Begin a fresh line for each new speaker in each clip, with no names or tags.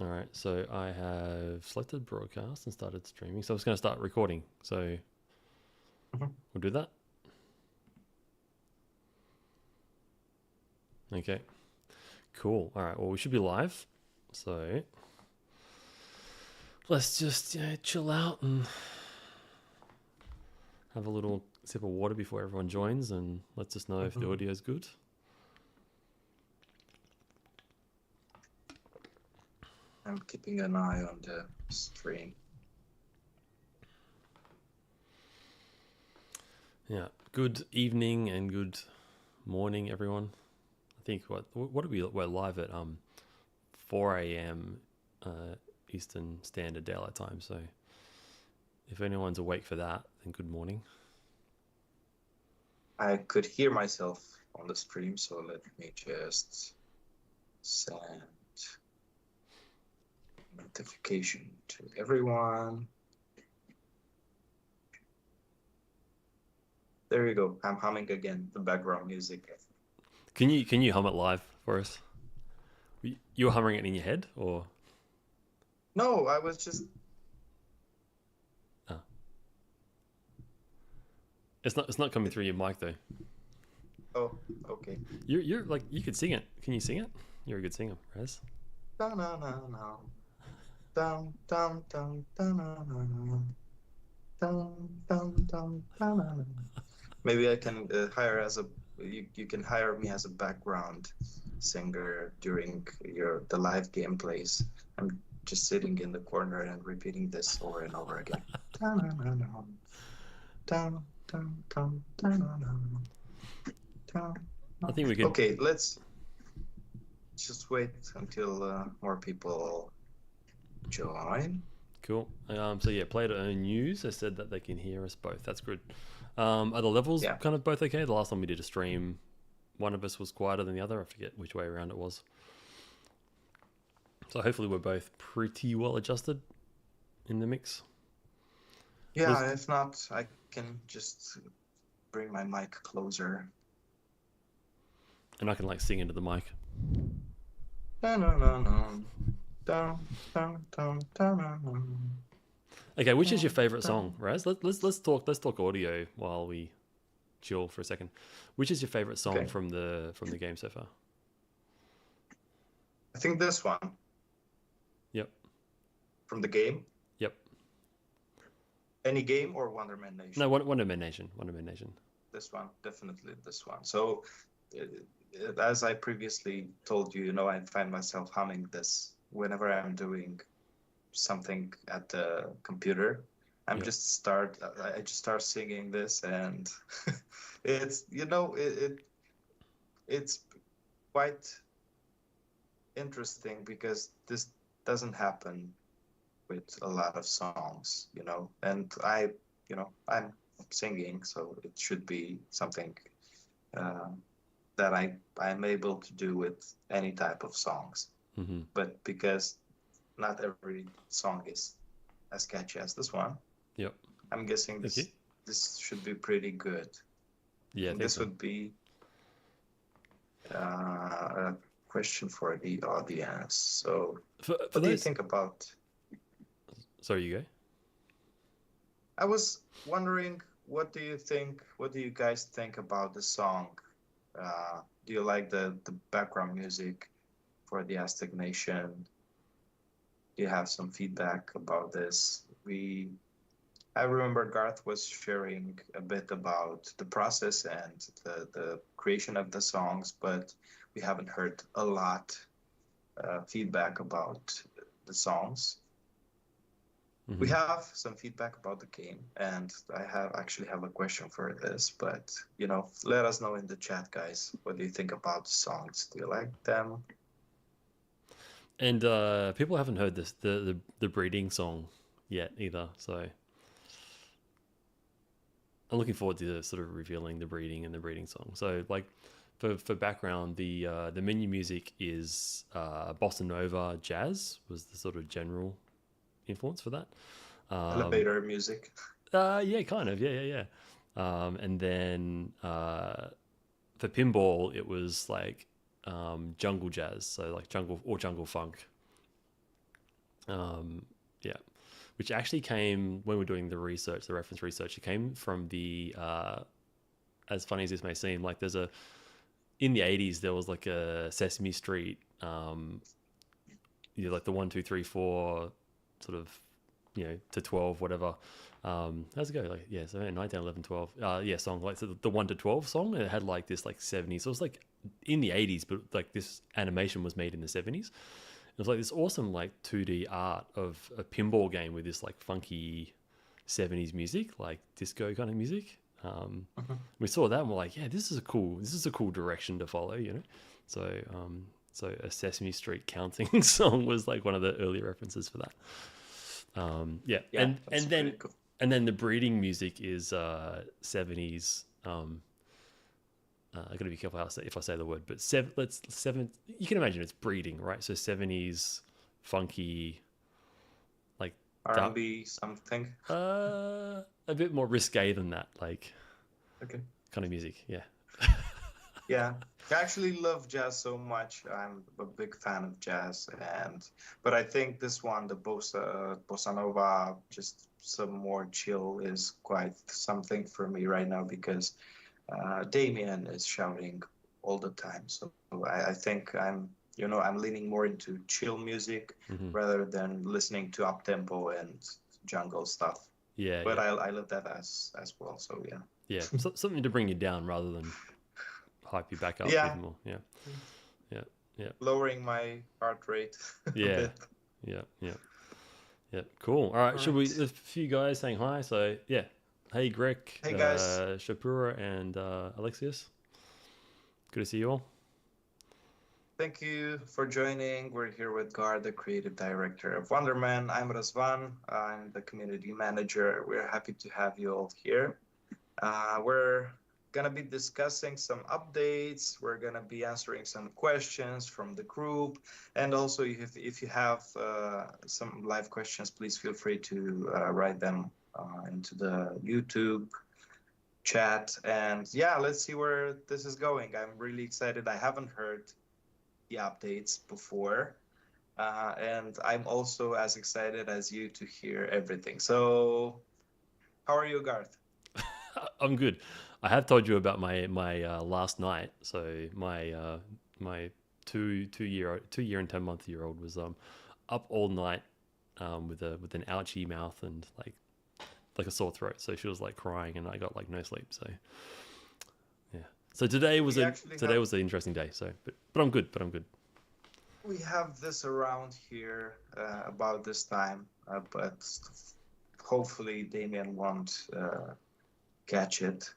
All right, so I have selected broadcast and started streaming. So I was going to start recording. So
Mhm.
we'll do that. Okay, cool. All right, well, we should be live. So let's just chill out and have a little sip of water before everyone joins, and let's just know if the audio is good.
I'm keeping an eye on the stream.
Yeah, good evening and good morning, everyone. I think what are we're live at 4 a.m. Eastern Standard Daylight Time. So if anyone's awake for that, then good morning.
I could hear myself on the stream, so let me just send notification to everyone. There you go. I'm humming again the background music.
Can you hum it live for us? You were humming it in your head, or
No, I was just.
oh. It's not coming through your mic though.
Oh, okay.
You're like you could sing it. Can you sing it? You're a good singer, Raz.
Down, down, down, down, down, down, down, down, down, down. Maybe I can hire as a. You can hire me as a background singer during the live gameplays. I'm just sitting in the corner and repeating this over and over again.
I think we could.
Okay, let's just wait until more people join.
Cool. So yeah, play to earn news. I said that they can hear us both. That's good. Are the levels kind of both okay? The last time we did a stream, one of us was quieter than the other. I forget which way around it was. So hopefully we're both pretty well adjusted in the mix.
Yeah, if not, I can just bring my mic closer.
And I can like sing into the mic. Okay, which is your favorite song, Raz? Let's talk audio while we chill for a second. Which is your favorite song from the game so far?
I think this one.
Yep.
From the game?
Yep.
Any game or Wonderman Nation?
No, Wonderman Nation. Wonderman Nation.
This one, definitely this one. So, as I previously told you, I find myself humming this whenever I'm doing something at the computer. I just start singing this, and it's it's quite interesting because this doesn't happen with a lot of songs, and I'm singing, so it should be something that I'm able to do with any type of songs.
Mm-hmm.
But because not every song is as catchy as this one,
yep,
I'm guessing this should be pretty good.
Yeah,
this would be a question for the audience. So, what do you think about?
Sorry, you go.
I was wondering, what do you guys think about the song? Do you like the background music for the Aztec Nation? Do you have some feedback about this? I remember Garth was sharing a bit about the process and the creation of the songs, but we haven't heard a lot feedback about the songs. We have some feedback about the game, and I actually have a question for this, but let us know in the chat, guys. What do you think about the songs? Do you like them?
And people haven't heard this the breeding song yet either, so I'm looking forward to sort of revealing the breeding and the breeding song. So like for background, the menu music is bossa nova jazz was the sort of general influence for that.
Elevator music.
Yeah, kind of. Yeah. And then for pinball, it was like jungle jazz, so like jungle funk. Yeah, which actually came when we were doing the research, the reference research. It came from the as funny as this may seem, like there's a in the 80s there was like a Sesame Street, like the 1, 2, 3, 4 sort of, to 12, whatever. How's it go? Like, yeah, so 9, 10, 11, 12. Yeah, song, like, so the 1 to 12 song, and it had like this like 70s. So it was like in the 80s, but like this animation was made in the 70s. It was like this awesome like 2D art of a pinball game with this like funky 70s music, like disco kind of music. We saw that and we're like, yeah, this is a cool direction to follow, So a Sesame Street counting song was like one of the early references for that. Yeah,
Yeah, that's pretty cool.
and then the breeding music is 70s. I gotta be careful if I say the word, but seven. You can imagine it's breeding, right? So 70s funky, like
R&B something.
a bit more risque than that, like
Okay.
kind of music. Yeah.
Yeah, I actually love jazz so much. I'm a big fan of jazz, but I think this one, the bossa nova, just some more chill, is quite something for me right now because Damien is shouting all the time. So I think I'm leaning more into chill music rather than listening to up tempo and jungle stuff.
Yeah,
But
yeah.
I love that as well. So yeah.
Yeah, something to bring you down rather than hype you back up
Yeah.
even more. Yeah, yeah, yeah,
Lowering my heart rate a
yeah,
bit.
yeah. Cool. All right, should we? There's a few guys saying hi. So yeah, hey Greg,
Hey guys.
Shapura, and Alexius. Good to see you all.
Thank you for joining. We're here with Gar, the creative director of Wonderman. I'm Razvan. I'm the community manager. We're happy to have you all here. We're going to be discussing some updates. We're going to be answering some questions from the group. And also, if you have some live questions, please feel free to write them into the YouTube chat. And yeah, let's see where this is going. I'm really excited. I haven't heard the updates before. And I'm also as excited as you to hear everything. So how are you, Garth?
I'm good. I have told you about my last night. So my 2 year and 10-month-year-old was up all night with an ouchy mouth and like a sore throat. So she was like crying, and I got like no sleep. So yeah. So today was an interesting day. So but I'm good.
We have this around here about this time, but hopefully Damien won't catch it.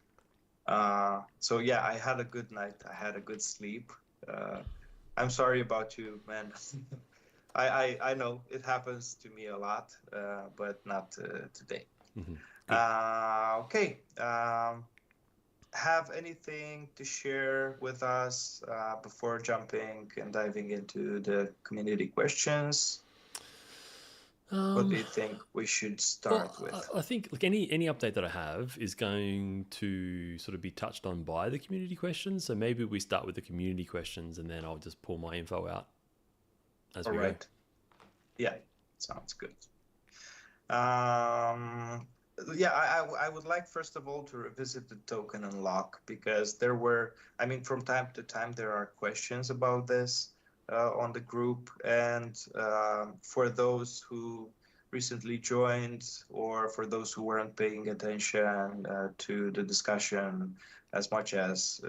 So yeah, I had a good night. I had a good sleep. I'm sorry about you, man. I know it happens to me a lot, but not today. Okay. Have anything to share with us before jumping and diving into the community questions? What do you think we should start with?
I think like any update that I have is going to sort of be touched on by the community questions. So maybe we start with the community questions, and then I'll just pull my info out as we go.
Yeah, sounds good. Yeah, I would like, first of all, to revisit the token unlock, because from time to time, there are questions about this on the group. And for those who recently joined, or for those who weren't paying attention to the discussion as much as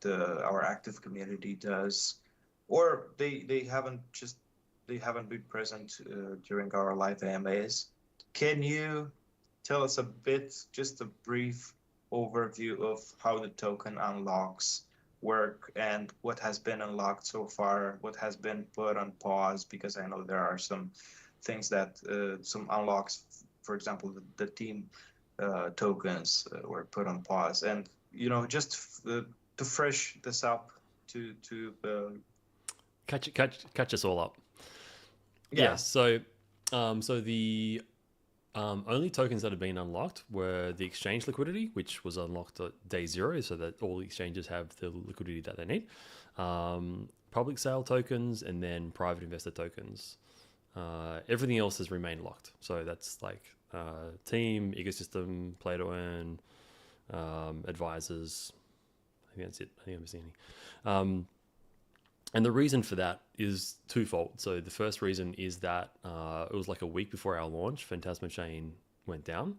our active community does, or they haven't been present during our live AMAs, can you tell us a bit, just a brief overview of how the token unlocks work and what has been unlocked so far, what has been put on pause? Because I know there are some things that, some unlocks, for example, the team tokens were put on pause. And, just to fresh this up, to
catch us all up.
Yeah.
So the only tokens that have been unlocked were the exchange liquidity, which was unlocked at day 0, so that all exchanges have the liquidity that they need. Public sale tokens, and then private investor tokens. Everything else has remained locked. So that's like team, ecosystem, play to earn, advisors. I think that's it. I think I'm missing any. And the reason for that is twofold. So the first reason is that it was like a week before our launch, Phantasma Chain went down.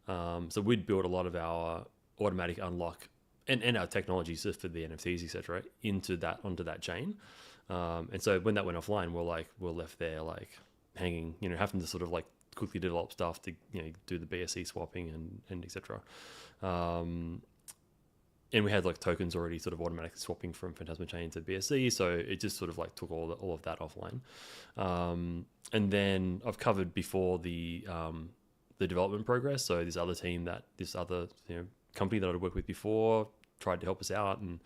So we'd built a lot of our automatic unlock and our technologies for the NFTs, etc., onto that chain. And so when that went offline, we're left there like hanging, having to sort of like quickly develop stuff to do the BSC swapping and etc. And we had like tokens already sort of automatically swapping from Phantasma Chain to BSC, so it just sort of like took all of that offline. And then I've covered before the development progress. So this other company that I'd worked with before tried to help us out, and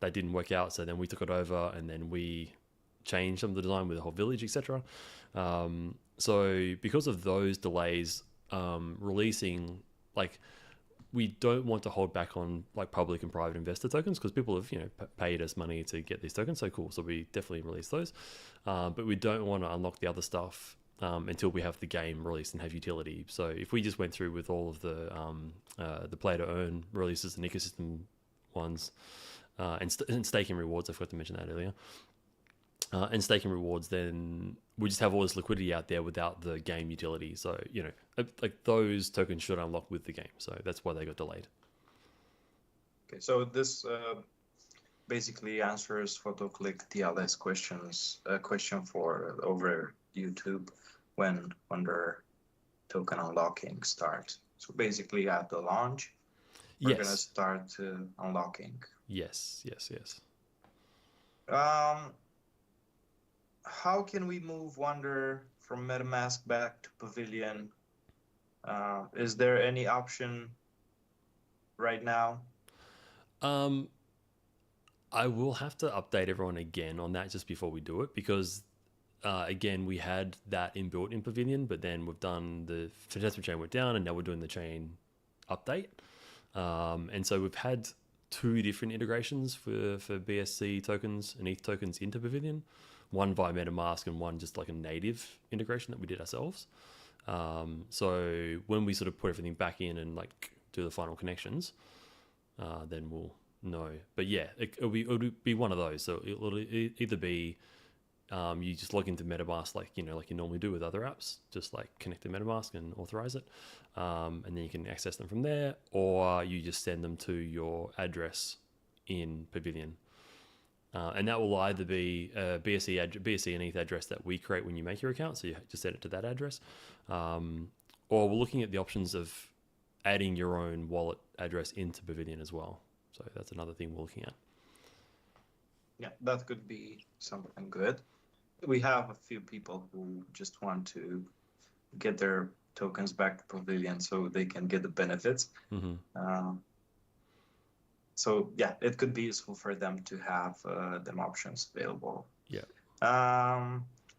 that didn't work out. So then we took it over, and then we changed some of the design with the whole village, etc. So because of those delays, releasing like. We don't want to hold back on like public and private investor tokens because people have paid us money to get these tokens. So cool. So we definitely release those, but we don't want to unlock the other stuff until we have the game released and have utility. So if we just went through with all of the play to earn releases and ecosystem ones and staking rewards, I forgot to mention that earlier. And staking rewards, then we just have all this liquidity out there without the game utility. So, like those tokens should unlock with the game. So that's why they got delayed.
Okay, so this basically answers PhotoClick TLS question for over YouTube when their token unlocking starts. So basically at the launch, we're going to start unlocking.
Yes.
How can we move Wonder from MetaMask back to Pavilion? Is there any option right now?
I will have to update everyone again on that just before we do it because, again, we had that inbuilt in Pavilion, but then we've done the Phantasma Chain went down, and now we're doing the chain update. And so we've had 2 different integrations for BSC tokens and ETH tokens into Pavilion. One via MetaMask and one just like a native integration that we did ourselves. So when we sort of put everything back in and like do the final connections, then we'll know. But yeah, it'll be one of those. So it'll either be you just log into MetaMask like you normally do with other apps, just like connect to MetaMask and authorize it, and then you can access them from there, or you just send them to your address in Pavilion. And that will either be a BSC and ETH address that we create when you make your account, so you just set it to that address, or we're looking at the options of adding your own wallet address into Pavilion as well. So that's another thing we're looking at.
Yeah, that could be something good. We have a few people who just want to get their tokens back to Pavilion so they can get the benefits.
Mm-hmm.
So yeah, it could be useful for them to have them options available.
Yeah.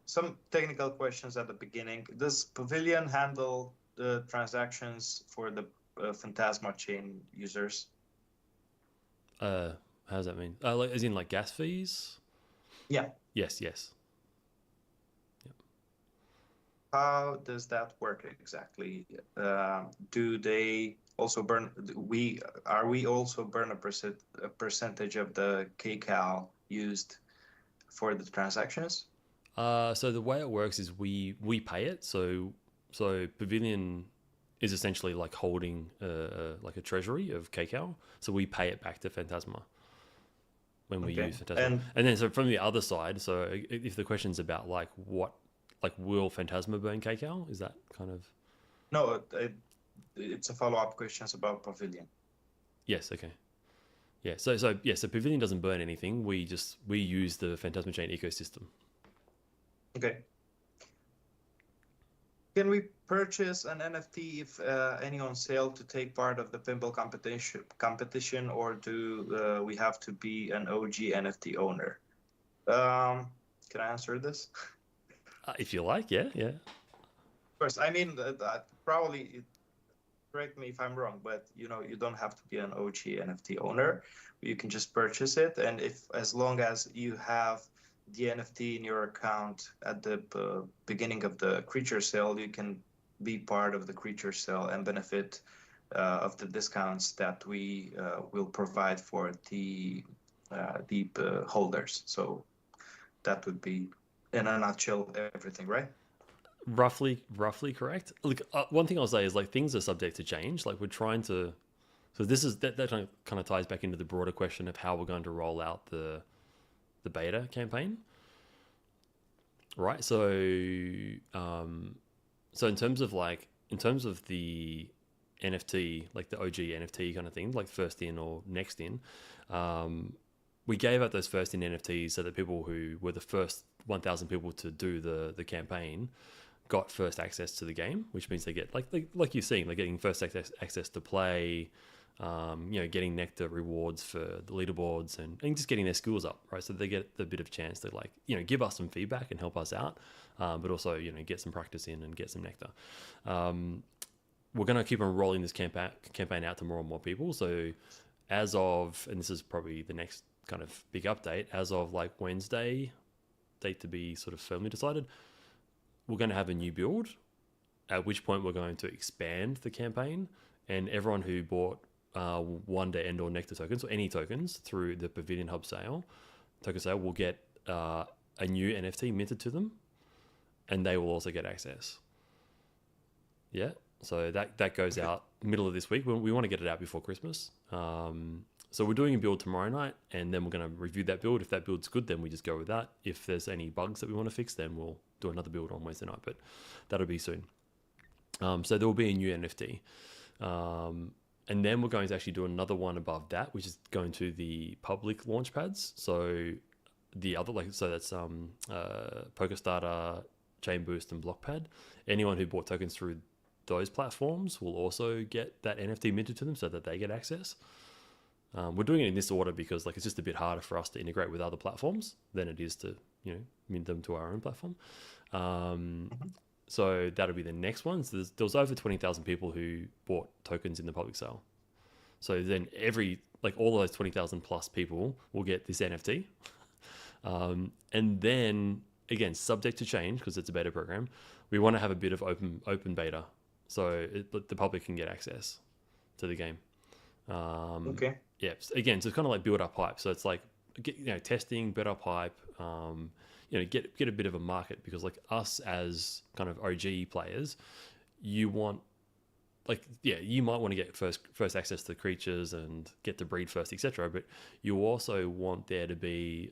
Some technical questions at the beginning. Does Pavilion handle the transactions for the Phantasma Chain users?
How does that mean? As in like gas fees?
Yeah.
Yes. Yep.
How does that work exactly? Do they also burn? Are we also burn a percentage of the kcal used for the transactions?
So the way it works is we pay it. So Pavilion is essentially like holding like a treasury of kcal. So we pay it back to Phantasma when we use Phantasma. And then so from the other side, so if the question's about like will Phantasma burn kcal? Is that kind of?
No, it's a follow-up questions about Pavilion.
Yes. Okay. Yeah. So Pavilion doesn't burn anything. We use the Phantasma Chain ecosystem.
Okay. Can we purchase an NFT if any on sale to take part of the pinball competition, or do we have to be an OG NFT owner? Can I answer this?
If you like, yeah.
Of course, I mean probably. Correct me if I'm wrong, but you don't have to be an OG NFT owner. You can just purchase it, and as long as you have the NFT in your account at the beginning of the creature sale, you can be part of the creature sale and benefit of the discounts that we will provide for the holders. So that would be, in a nutshell, everything, right?
Roughly correct. Look, one thing I'll say is like things are subject to change. Like we're trying to. So this is that kind of ties back into the broader question of how we're going to roll out the beta campaign, right? So in terms of the NFT, like the OG NFT kind of thing, like first in or next in, we gave out those first in NFTs so that people who were the first 1,000 people to do the campaign got first access to the game, which means they get like you're seeing, they're getting first access to play, getting nectar rewards for the leaderboards and just getting their skills up, right? So they get the bit of chance to give us some feedback and help us out, but also get some practice in and get some nectar. We're going to keep on rolling this campaign out to more and more people. So as of, and this is probably the next kind of big update, as of like Wednesday, date to be sort of firmly decided, we're going to have a new build, at which point we're going to expand the campaign, and everyone who bought Wonder and or Nectar tokens or any tokens through the Pavilion Hub token sale will get a new NFT minted to them, and they will also get access. Yeah, so that goes out middle of this week. We want to get it out before Christmas. So we're doing a build tomorrow night, and then we're going to review that build. If that build's good, then we just go with that. If there's any bugs that we want to fix, then we'll do another build on Wednesday night, but that'll be soon. So there will be a new NFT. And then we're going to actually do another one above that, which is going to the public launch pads. So the other, so that's PokerStarter, Chain Boost, and Blockpad. Anyone who bought tokens through those platforms will also get that NFT minted to them so that they get access. We're doing it in this order because it's just a bit harder for us to integrate with other platforms than it is to mint them to our own platform. So that'll be the next one. So there was over 20,000 people who bought tokens in the public sale. So then all of those 20,000 plus people will get this NFT. And then again, subject to change because it's a beta program, we want to have a bit of open beta, so the public can get access to the game.
Okay.
Yeah. Again, so it's kind of like build up hype. So it's like testing, build up hype. Get a bit of a market, because us as kind of OG players, you want you might want to get first access to the creatures and get to breed first, etc. But you also want there to be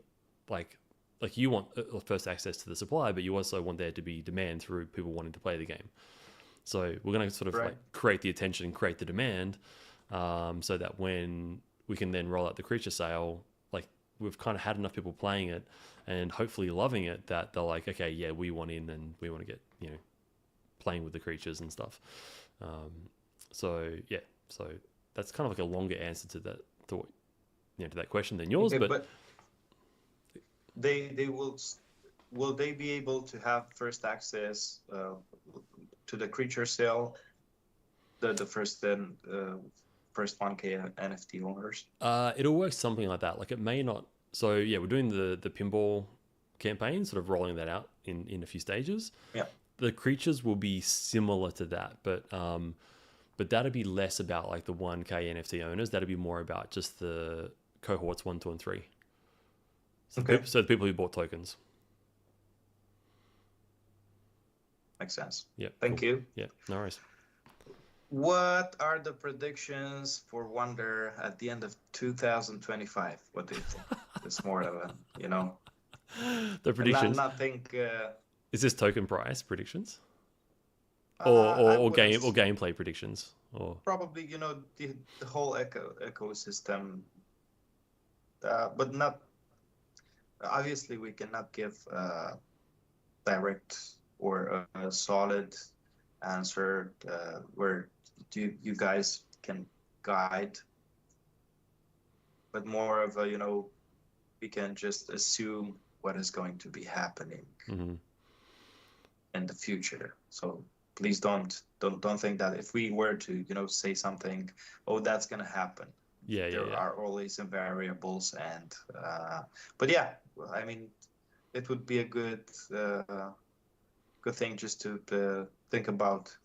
you want first access to the supply, but you also want there to be demand through people wanting to play the game. So we're going to sort of create the attention and create the demand, so that when we can then roll out the creature sale, we've kind of had enough people playing it and hopefully loving it that they're like, okay, yeah, we want in and we want to get playing with the creatures and stuff. So that's kind of a longer answer to that to that question than yours.
Okay, but they will they be able to have first access to the creature sale, the first 1K NFT owners?
It'll work something like that. It may not. So yeah, we're doing the pinball campaign, sort of rolling that out in a few stages.
Yeah.
The creatures will be similar to that, but that'll be less about the 1K NFT owners. That'll be more about just the cohorts 1, 2, and 3. So,
okay.
So the people who bought tokens.
Makes sense.
Yeah.
Thank you.
Yeah, no worries.
What are the predictions for Wonder at the end of 2025? What do you think? It's more of a,
the predictions.
Nothing.
Is this token price predictions, or gameplay predictions, or
probably the whole ecosystem, but not. Obviously, we cannot give direct or a solid answer where you guys can guide, but more of a we can just assume what is going to be happening in the future. So please don't think that if we were to say something, that's gonna happen. There are always some variables, and but yeah, I mean, it would be a good thing just to think about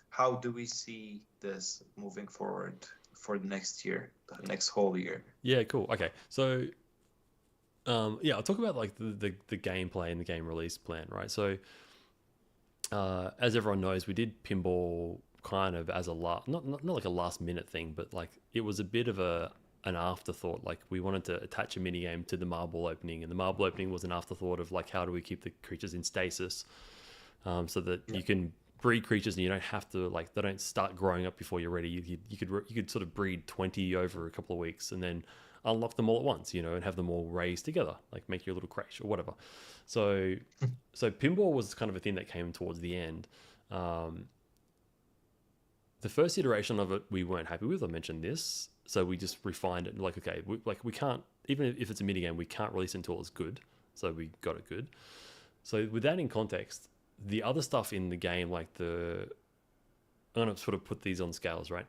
how do we see this moving forward for the next year, the next whole year.
Yeah, cool. Okay, so yeah, I'll talk about like the gameplay and the game release plan, right? So as everyone knows, we did pinball kind of as a not like a last minute thing, but like it was a bit of an afterthought. Like we wanted to attach a mini game to the marble opening, and the marble opening was an afterthought of like how do we keep the creatures in stasis, so that you can breed creatures and you don't have to like they don't start growing up before you're ready. You could sort of breed 20 over a couple of weeks and then unlock them all at once, you know, and have them all raised together, like make your little crèche or whatever. So pinball was kind of a thing that came towards the end. The first iteration of it we weren't happy with. I mentioned this, so we just refined it. Like, okay, we can't, even if it's a mini game, we can't release it until it's good. So we got it good. So with that in context, the other stuff in the game, like I'm gonna sort of put these on scales, right?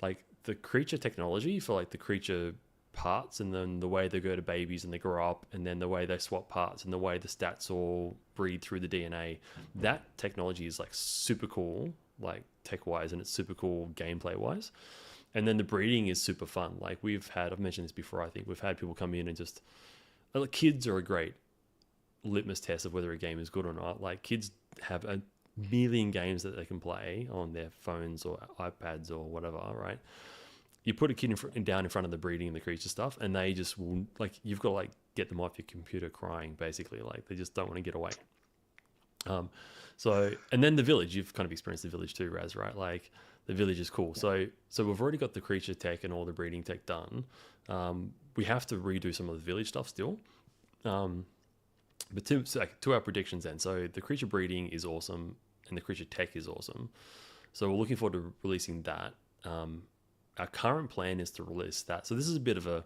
Like the creature technology for like the creature parts, and then the way they go to babies and they grow up, and then the way they swap parts, and the way the stats all breed through the DNA. That technology is like super cool, like tech wise, and it's super cool gameplay wise. And then the breeding is super fun. Like I've mentioned this before, I think we've had people come in and just, like, kids are a great litmus test of whether a game is good or not. Like kids have a million games that they can play on their phones or iPads or whatever, right? You put a kid down in front of the breeding and the creature stuff, and they just will, like, you've got to like get them off your computer crying, basically. Like they just don't want to get away. So, and then the village, you've kind of experienced the village too, Raz, right? Like the village is cool. So we've already got the creature tech and all the breeding tech done. We have to redo some of the village stuff still. But to our predictions then. So the creature breeding is awesome and the creature tech is awesome. So we're looking forward to releasing that. Our current plan is to release that. So this is a bit of a,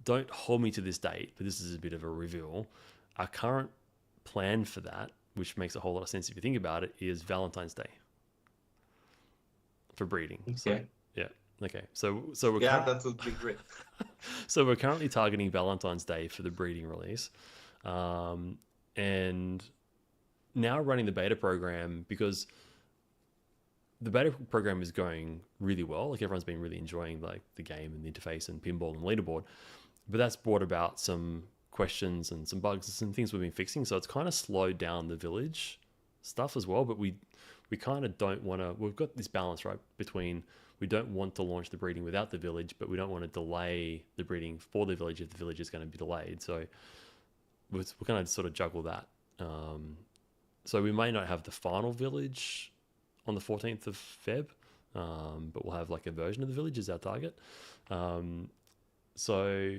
don't hold me to this date, but this is a bit of a reveal. Our current plan for that, which makes a whole lot of sense if you think about it, is Valentine's Day for breeding.
Okay.
So, yeah. Okay. So we're
that would be great.
So we're currently targeting Valentine's Day for the breeding release. And now running the beta program, because the beta program is going really well. Like everyone's been really enjoying like the game and the interface and pinball and leaderboard, but that's brought about some questions and some bugs and some things we've been fixing. So it's kind of slowed down the village stuff as well, but we kind of don't want to, we've got this balance, right, between we don't want to launch the breeding without the village, but we don't want to delay the breeding for the village if the village is going to be delayed. So we're going to sort of juggle that. So we may not have the final village on the 14th of Feb, but we'll have like a version of the village as our target. So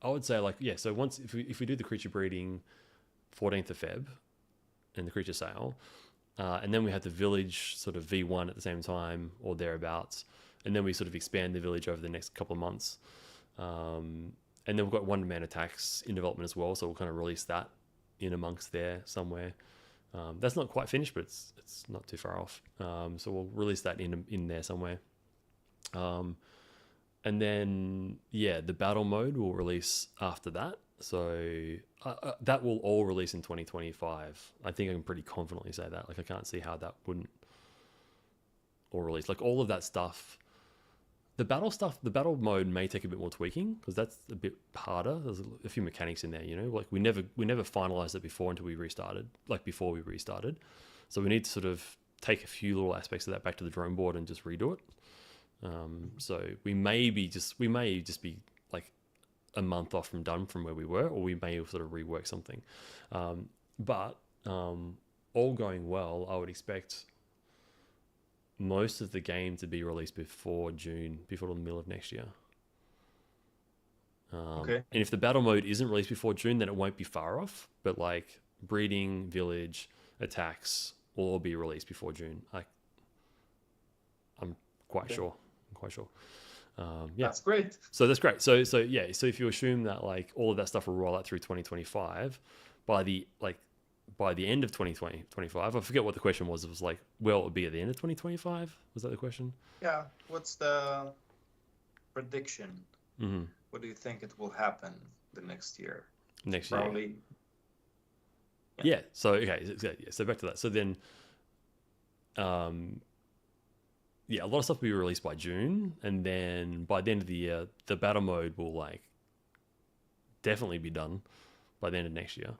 I would say like, yeah, so once, if we do the creature breeding 14th of Feb and the creature sale, and then we have the village sort of V1 at the same time or thereabouts, and then we sort of expand the village over the next couple of months. And then we've got Wonderman attacks in development as well, so we'll kind of release that in amongst there somewhere. That's not quite finished, but it's not too far off. So we'll release that in there somewhere. And then, yeah, the battle mode will release after that. So that will all release in 2025. I think I can pretty confidently say that. Like I can't see how that wouldn't all release. Like all of that stuff. The battle mode may take a bit more tweaking because that's a bit harder. There's a few mechanics in there, you know, like we never finalized it before until we restarted, So we need to sort of take a few little aspects of that back to the drawing board and just redo it. So we may just be like a month off from done from where we were, or we may sort of rework something. But all going well, I would expect most of the game to be released before June, before the middle of next year.
Okay.
And if the battle mode isn't released before June, then it won't be far off. But like breeding, village, attacks will all be released before June. I'm quite sure. Yeah.
That's great.
So that's great. So yeah. So if you assume that like all of that stuff will roll out through 2025, by the end of 2025, I forget what the question was. It was like, well, it would be at the end of 2025. Was that the question?
Yeah. What's the prediction?
Mm-hmm.
What do you think it will happen the next year?
next year.
Probably.
Yeah. So okay. So back to that. So then, um, yeah, a lot of stuff will be released by June, and then by the end of the year, the battle mode will like definitely be done by the end of next year.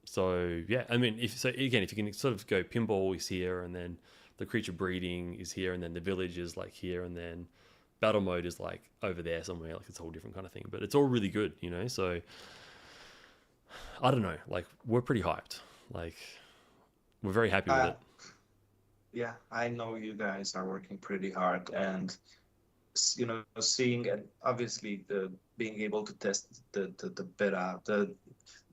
So yeah, I mean, if you can sort of go pinball is here, and then the creature breeding is here, and then the village is like here, and then battle mode is like over there somewhere, like it's a whole different kind of thing. But it's all really good, you know. So I don't know, like we're pretty hyped, like we're very happy with
Uh,
it.
yeah, I know you guys are working pretty hard, and seeing and obviously the being able to test the beta, the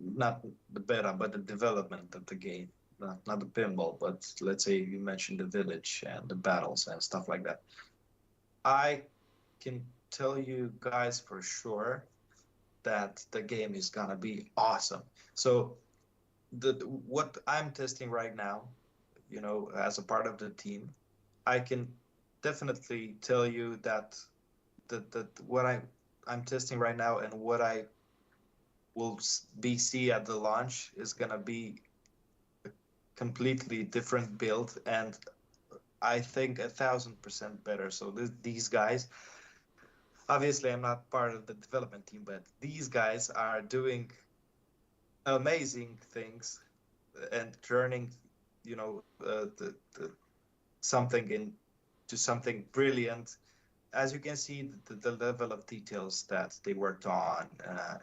not the beta, but the development of the game, not the pinball, but let's say you mentioned the village and the battles and stuff like that. I can tell you guys for sure that the game is gonna be awesome. So what I'm testing right now, as a part of the team, I can definitely tell you that what I'm testing right now and what I will be see at the launch is gonna be a completely different build, and I think 1,000% better. So these guys, obviously, I'm not part of the development team, but these guys are doing amazing things and turning, the something into something brilliant. As you can see, the level of details that they worked on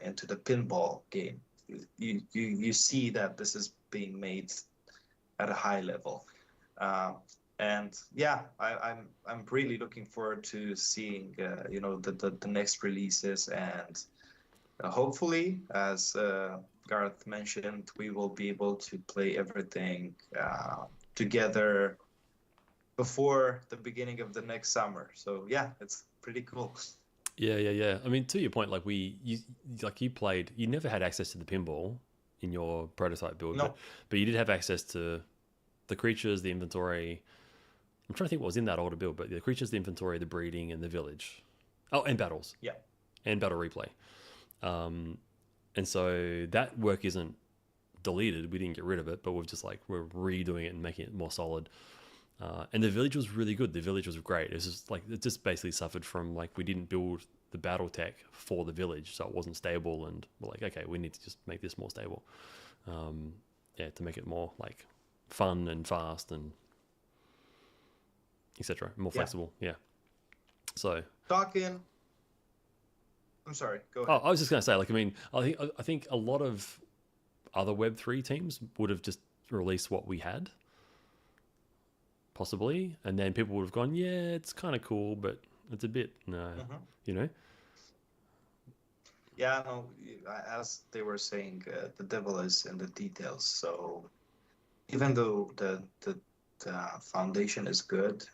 into the pinball game, you see that this is being made at a high level. Uh, and yeah, I'm really looking forward to seeing the next releases, and hopefully, as Garth mentioned, we will be able to play everything together before the beginning of the next summer. So yeah, it's pretty cool.
Yeah. I mean, to your point, like you never had access to the pinball in your prototype build, but
No,
but you did have access to the creatures, the inventory. I'm trying to think what was in that older build, but the creatures, the inventory, the breeding, and the village. Oh, and battles
yeah,
and battle replay. Um, and so that work isn't deleted. We didn't get rid of it, but we're redoing it and making it more solid. And the village was really good. The village was great. It just basically suffered from like we didn't build the battle tech for the village, so it wasn't stable. And we're like, okay, we need to just make this more stable. To make it more like fun and fast and etc. More
yeah.
flexible. Yeah. So.
Talking. I'm sorry. Go
Oh,
ahead.
I was just gonna say, like, I mean, I think a lot of other Web3 teams would have just released what we had, possibly, and then people would have gone, yeah, it's kind of cool, but it's a bit no,
Hmm.
you know.
Yeah, no. As they were saying, the devil is in the details. So even though the foundation is good,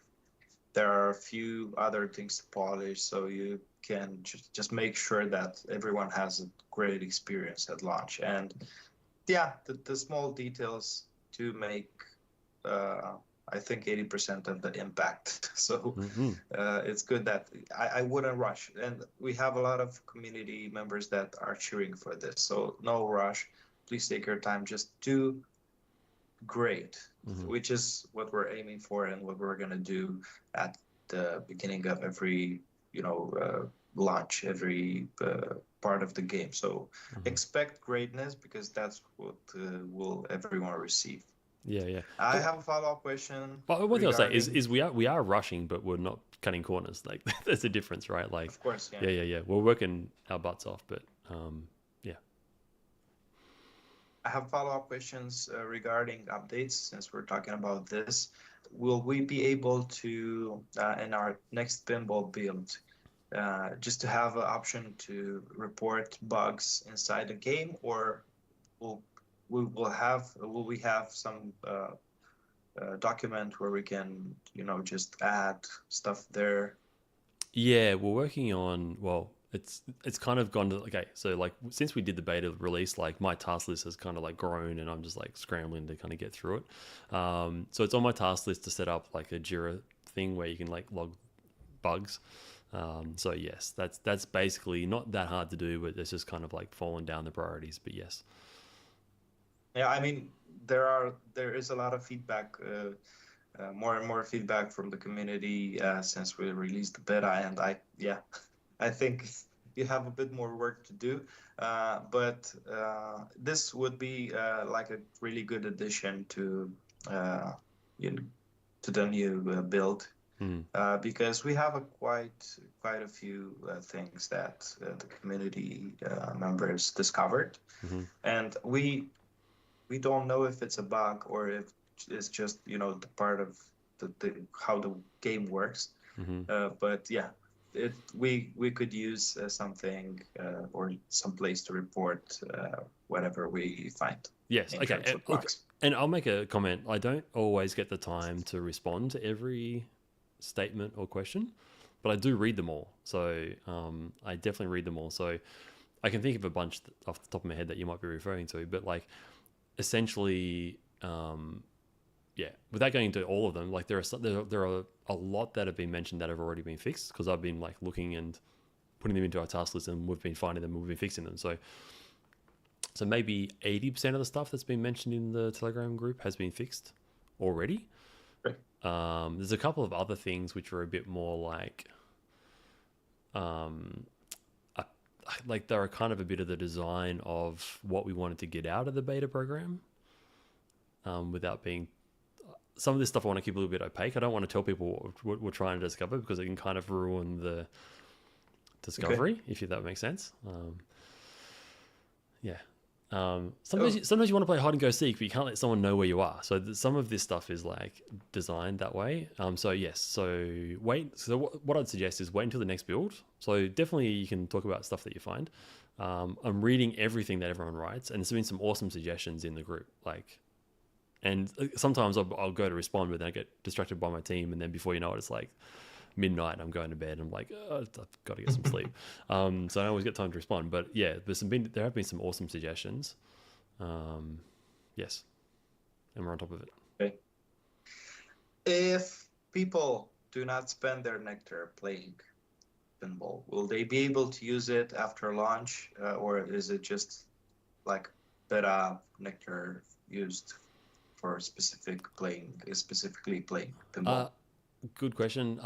there are a few other things to polish, so you can just make sure that everyone has a great experience at launch. And yeah, the small details to make, uh, I think, 80% of the impact. So
Mm-hmm.
it's good that I wouldn't rush. And we have a lot of community members that are cheering for this. So no rush. Please take your time. Just do great,
Mm-hmm.
which is what we're aiming for and what we're going to do at the beginning of every, launch, every part of the game. So
Mm-hmm.
expect greatness, because that's what will everyone receive.
Yeah.
I
Oh,
have a follow-up question
but one thing I'll say is
regarding,
is we are rushing, but we're not cutting corners. Like there's a difference, right? Like,
of course, yeah.
yeah. We're working our butts off, but yeah.
I have follow-up questions regarding updates, since we're talking about this. Will we be able to, in our next pinball build, just to have an option to report bugs inside the game, or will will we have some document where we can, just add stuff there?
Yeah, we're working on. Well, it's kind of gone to okay. So like since we did the beta release, like my task list has kind of like grown, and I'm just like scrambling to kind of get through it. So it's on my task list to set up like a Jira thing where you can like log bugs. So yes, that's basically not that hard to do, but it's just kind of like falling down the priorities. But yes.
Yeah, I mean, there is a lot of feedback, more and more feedback from the community since we released the beta, and I think you have a bit more work to do, but this would be like a really good addition to uh, you know, to the new build.
Mm.
Because we have quite a few things that the community members discovered,
Hmm.
and we don't know if it's a bug or if it's just the part of the how the game works.
Hmm.
But yeah, we could use something or some place to report whatever we find
Yes.
in
Okay.
terms of
Look,
bugs.
and I'll make a comment. I don't always get the time to respond to every statement or question, but I do read them all. So I definitely read them all. So I can think of a bunch off the top of my head that you might be referring to, but like essentially, yeah, without going into all of them, like there are a lot that have been mentioned that have already been fixed because I've been like looking and putting them into our task list, and we've been finding them, and we've been fixing them. So maybe 80% of the stuff that's been mentioned in the Telegram group has been fixed already.
Right.
There's a couple of other things which are a bit more like, um, like they're kind of a bit of the design of what we wanted to get out of the beta program, without being. Some of this stuff I want to keep a little bit opaque. I don't want to tell people what we're trying to discover because it can kind of ruin the discovery, if that makes sense. Yeah. Sometimes you want to play hide and go seek, but you can't let someone know where you are. So some of this stuff is like designed that way. So yes. So wait. So what I'd suggest is wait until the next build. So definitely you can talk about stuff that you find. I'm reading everything that everyone writes, and there's been some awesome suggestions in the group. And sometimes I'll go to respond, but then I get distracted by my team, and then before you know it, it's like midnight. I'm going to bed. And I'm like, oh, I've got to get some sleep. So I always get time to respond. But yeah, there have been some awesome suggestions. Yes, and we're on top of it.
Okay. If people do not spend their nectar playing pinball, will they be able to use it after launch, or is it just like beta nectar used for specifically playing pinball?
Good question.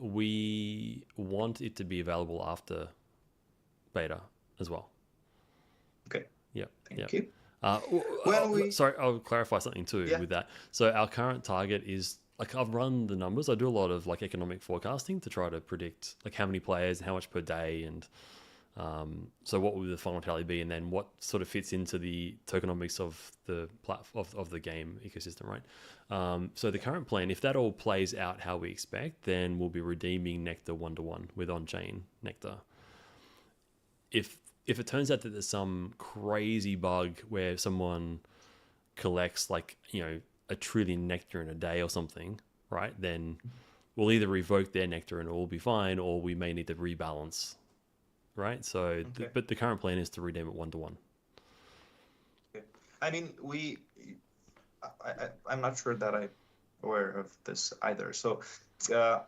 We want it to be available after beta as well.
Okay.
Yeah.
Thank you.
Well, sorry, I'll clarify something too with that. So our current target is like I've run the numbers. I do a lot of like economic forecasting to try to predict like how many players, how much per day, and so what will the final tally be, and then what sort of fits into the tokenomics of the of the game ecosystem, right? So the current plan, if that all plays out how we expect, then we'll be redeeming Nectar 1-to-1 with on-chain Nectar. If it turns out that there's some crazy bug where someone collects like a trillion nectar in a day or something, right? Then we'll either revoke their nectar and it will be fine, or we may need to rebalance. Right, so but the current plan is to redeem it 1-to-1.
Okay. I mean, I'm not sure that I'm aware of this either. So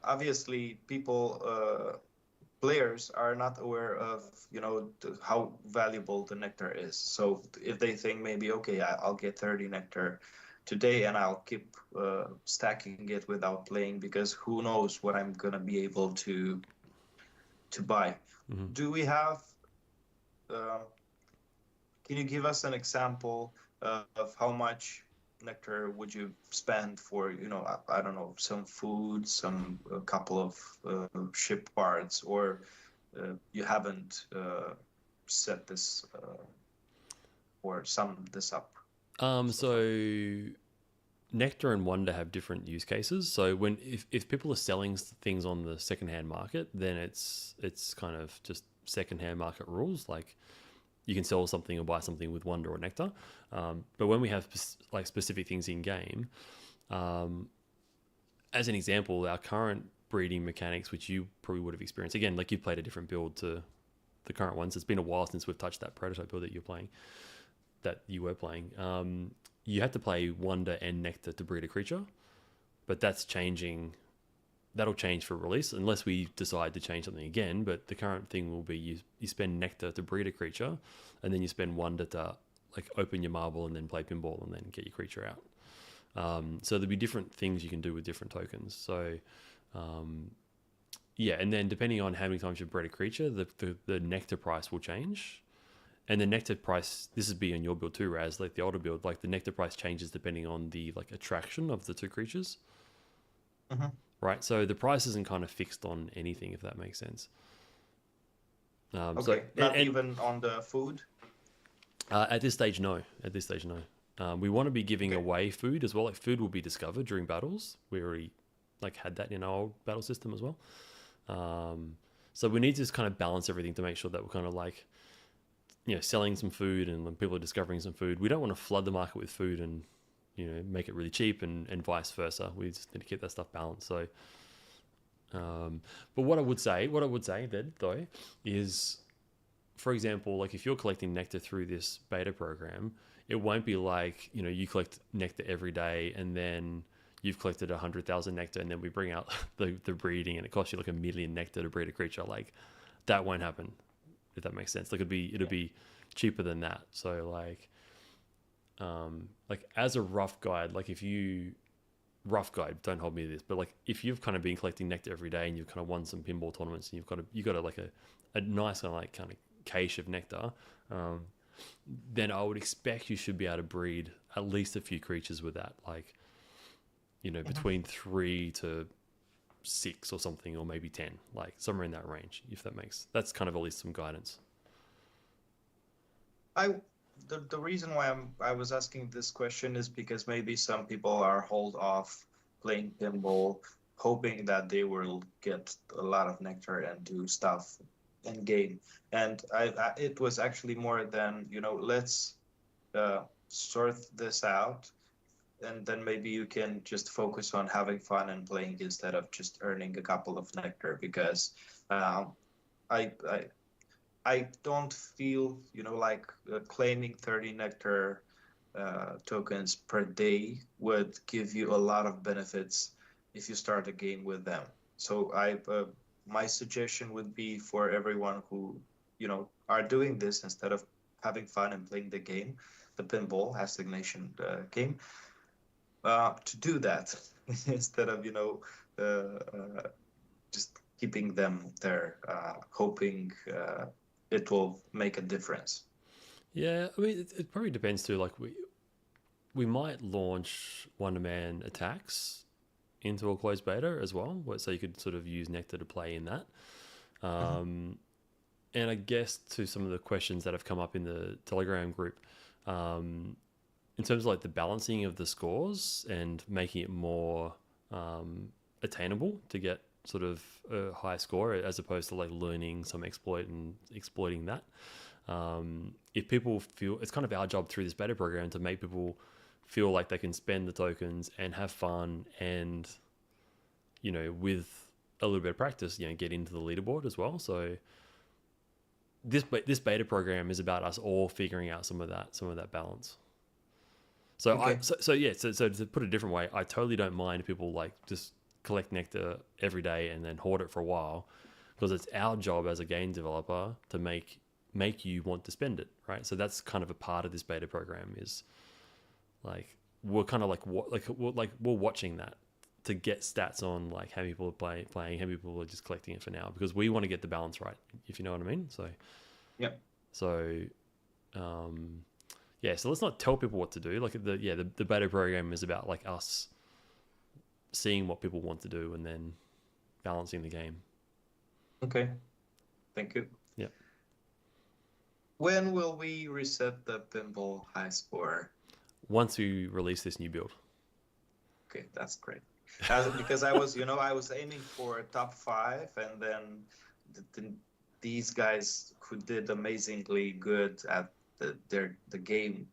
obviously, players are not aware of how valuable the nectar is. So if they think maybe okay, I'll get 30 nectar today and I'll keep stacking it without playing because who knows what I'm gonna be able to buy.
Mm-hmm.
Do we have? Can you give us an example of how much nectar would you spend for I don't know, some food, a couple of ship parts, or you haven't set this or summed this up?
So Nectar and Wonder have different use cases. So if people are selling things on the secondhand market, then it's kind of just secondhand market rules. Like you can sell something or buy something with Wonder or Nectar. But when we have specific things in game, as an example, our current breeding mechanics, which you probably would have experienced, again, like you've played a different build to the current ones. It's been a while since we've touched that prototype build that you were playing. You have to play Wonder and Nectar to breed a creature, but that's changing that'll change for release unless we decide to change something again. But the current thing will be you spend nectar to breed a creature, and then you spend wonder to like open your marble and then play pinball and then get your creature out. So there'll be different things you can do with different tokens. So yeah, and then depending on how many times you've bred a creature, the nectar price will change. And the nectar price, this is be on your build too, Raz, like the older build, like the nectar price changes depending on the like attraction of the two creatures.
Mm-hmm.
Right? So the price isn't kind of fixed on anything, if that makes sense.
Okay,
So
not even on the food.
At this stage, no. At this stage, no. We want to be giving away food as well. Like food will be discovered during battles. We already like had that in our old battle system as well. So we need to just kind of balance everything to make sure that we're kind of like, you know, selling some food and when people are discovering some food. We don't want to flood the market with food and, you know, make it really cheap and vice versa. We just need to keep that stuff balanced. So, but what I would say then though is, for example, like if you're collecting nectar through this beta program, it won't be like, you know, you collect nectar every day and then you've collected 100,000 nectar and then we bring out the breeding and it costs you like 1 million nectar to breed a creature. Like that won't happen, if that makes sense. Like it'll be cheaper than that. So like as a rough guide, like rough guide, don't hold me to this, but like if you've kind of been collecting nectar every day and you've kind of won some pinball tournaments and you've got a nice kind of cache of nectar, then I would expect you should be able to breed at least a few creatures with that, like, you know, between 3 to 6 or something, or maybe 10, like somewhere in that range, if that's kind of at least some guidance.
The reason why I was asking this question is because maybe some people are hold off playing pinball, hoping that they will get a lot of nectar and do stuff in game. And it was actually more than, you know, let's sort this out, and then maybe you can just focus on having fun and playing instead of just earning a couple of nectar. Because I don't feel, you know, like claiming 30 nectar tokens per day would give you a lot of benefits if you start a game with them. So my suggestion would be for everyone who, you know, are doing this instead of having fun and playing the game, the pinball assignation game, to do that instead of, you know, just keeping them there, hoping it will make a difference.
Yeah, I mean, it probably depends too. Like we might launch Wonderman attacks into a closed beta as well, so you could sort of use nectar to play in that. And I guess to some of the questions that have come up in the Telegram group, in terms of like the balancing of the scores and making it more attainable to get sort of a high score as opposed to like learning some exploit and exploiting that. If people feel, it's kind of our job through this beta program to make people feel like they can spend the tokens and have fun and, you know, with a little bit of practice, you know, get into the leaderboard as well. So this beta program is about us all figuring out some of that balance. So
Okay.
So to put it a different way, I totally don't mind if people like just collect nectar every day and then hoard it for a while, because it's our job as a game developer to make you want to spend it, right? So that's kind of a part of this beta program is like we're kind of we're watching that to get stats on like how people are playing, how many people are just collecting it for now, because we want to get the balance right, if you know what I mean. So
yeah.
So yeah, so let's not tell people what to do. Like the beta program is about like us seeing what people want to do and then balancing the game.
Okay. Thank you.
Yeah.
When will we reset the pinball high score?
Once we release this new build.
Okay, that's great. Because I was aiming for top 5, and then these guys who did amazingly good at the game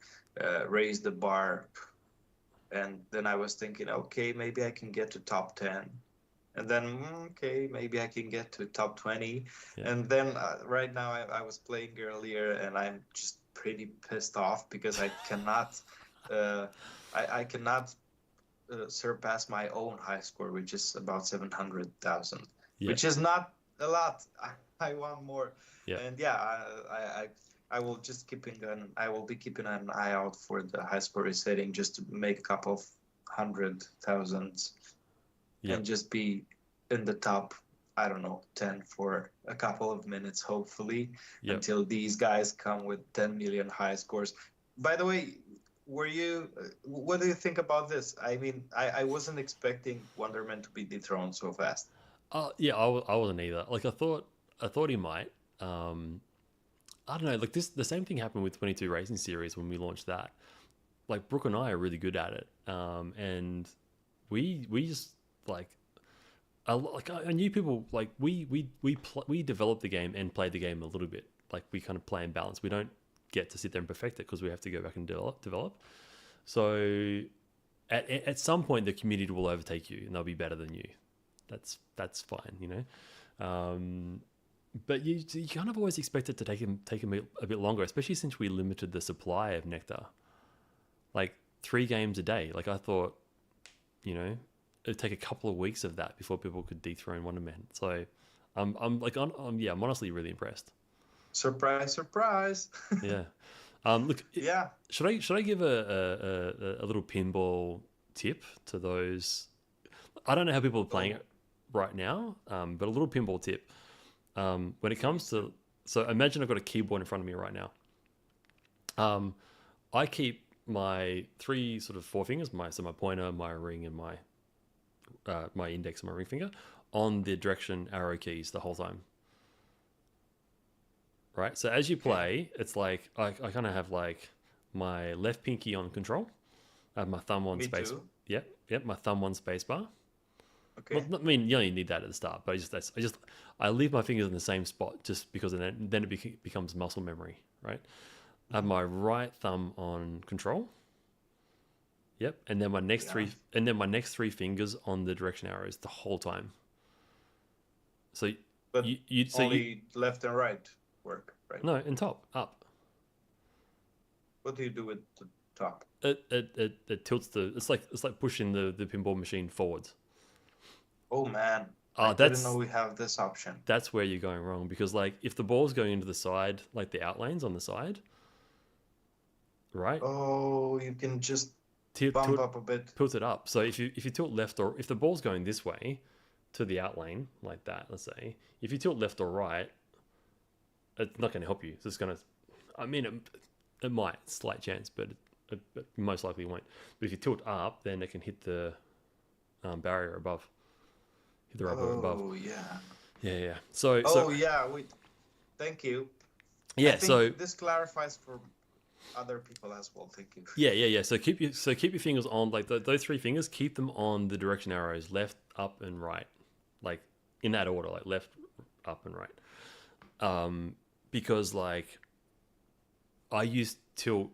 raised the bar, and then I was thinking, okay, maybe I can get to top 10, and then okay, maybe I can get to top 20,
Yeah.
and then right now I was playing earlier, and I'm just pretty pissed off because I cannot I cannot surpass my own high score, which is about 700,000,
Yeah,
which is not a lot. I want more,
yeah,
and yeah, I will just I will be keeping an eye out for the high score resetting just to make a couple of 100,000
yeah,
and just be in the top, I don't know, 10 for a couple of minutes, hopefully,
yeah.
until these guys come with 10 million high scores. By the way, what do you think about this? I mean, I wasn't expecting Wonderman to be dethroned so fast.
Yeah, I wasn't either. Like I thought he might. Um, I don't know. Like this, the same thing happened with 22 Racing Series when we launched that. Like Brooke and I are really good at it, and we just like I knew people like we developed the game and played the game a little bit. Like we kind of play in balance. We don't get to sit there and perfect it because we have to go back and develop. So at some point the community will overtake you and they'll be better than you. That's fine, you know. But you kind of always expect it to take a bit longer, especially since we limited the supply of nectar. Like 3 games a day. Like I thought, you know, it'd take a couple of weeks of that before people could dethrone Wonderman. So I'm honestly really impressed.
Surprise, surprise.
Yeah. Look,
Yeah,
should I give a little pinball tip to those? I don't know how people are playing
oh,
it right now, but a little pinball tip. When it comes
please do.
to, so imagine I've got a keyboard in front of me right now. Um, I keep my 3 sort of forefingers, my pointer, my ring, and my index and my ring finger on the direction arrow keys the whole time. Right. So as you
Okay,
play, it's like I kind of have like my left pinky on control. I have my thumb on
me
space.
too.
Yep. My thumb on space bar. Well,
Okay.
I mean, you only need that at the start, but I leave my fingers in the same spot just because then it becomes muscle memory, right? I have
Mhm.
my right thumb on control. Yep, and then
Yeah,
my next 3 fingers on the direction arrows the whole time. So
but
you so you
only left and right work, right?
no, and top up.
What do you do with the top?
It tilts it's like pushing the pinball machine forwards.
Oh man, I
Ah,
didn't know we have this option.
that's where you're going wrong because like if the ball's going into the side, like the outlanes on the side, right?
Oh, you can just
Tilt,
bump
tilt
up a bit.
tilt it up. So if you tilt left or if the ball's going this way to the outlane like that, let's say, if you tilt left or right, it's not going to help you. It's just going to, I mean, it might, slight chance, but it most likely won't. But if you tilt up, then it can hit the barrier above, hit the rubber above.
Oh yeah.
Yeah.
Oh yeah, thank you. I
Yeah.
think
So
this clarifies for other people as well. Thank you.
yeah. So keep your fingers on like those 3 fingers. Keep them on the direction arrows, left, up, and right, like in that order, like left, up, and right. Because like I use tilt.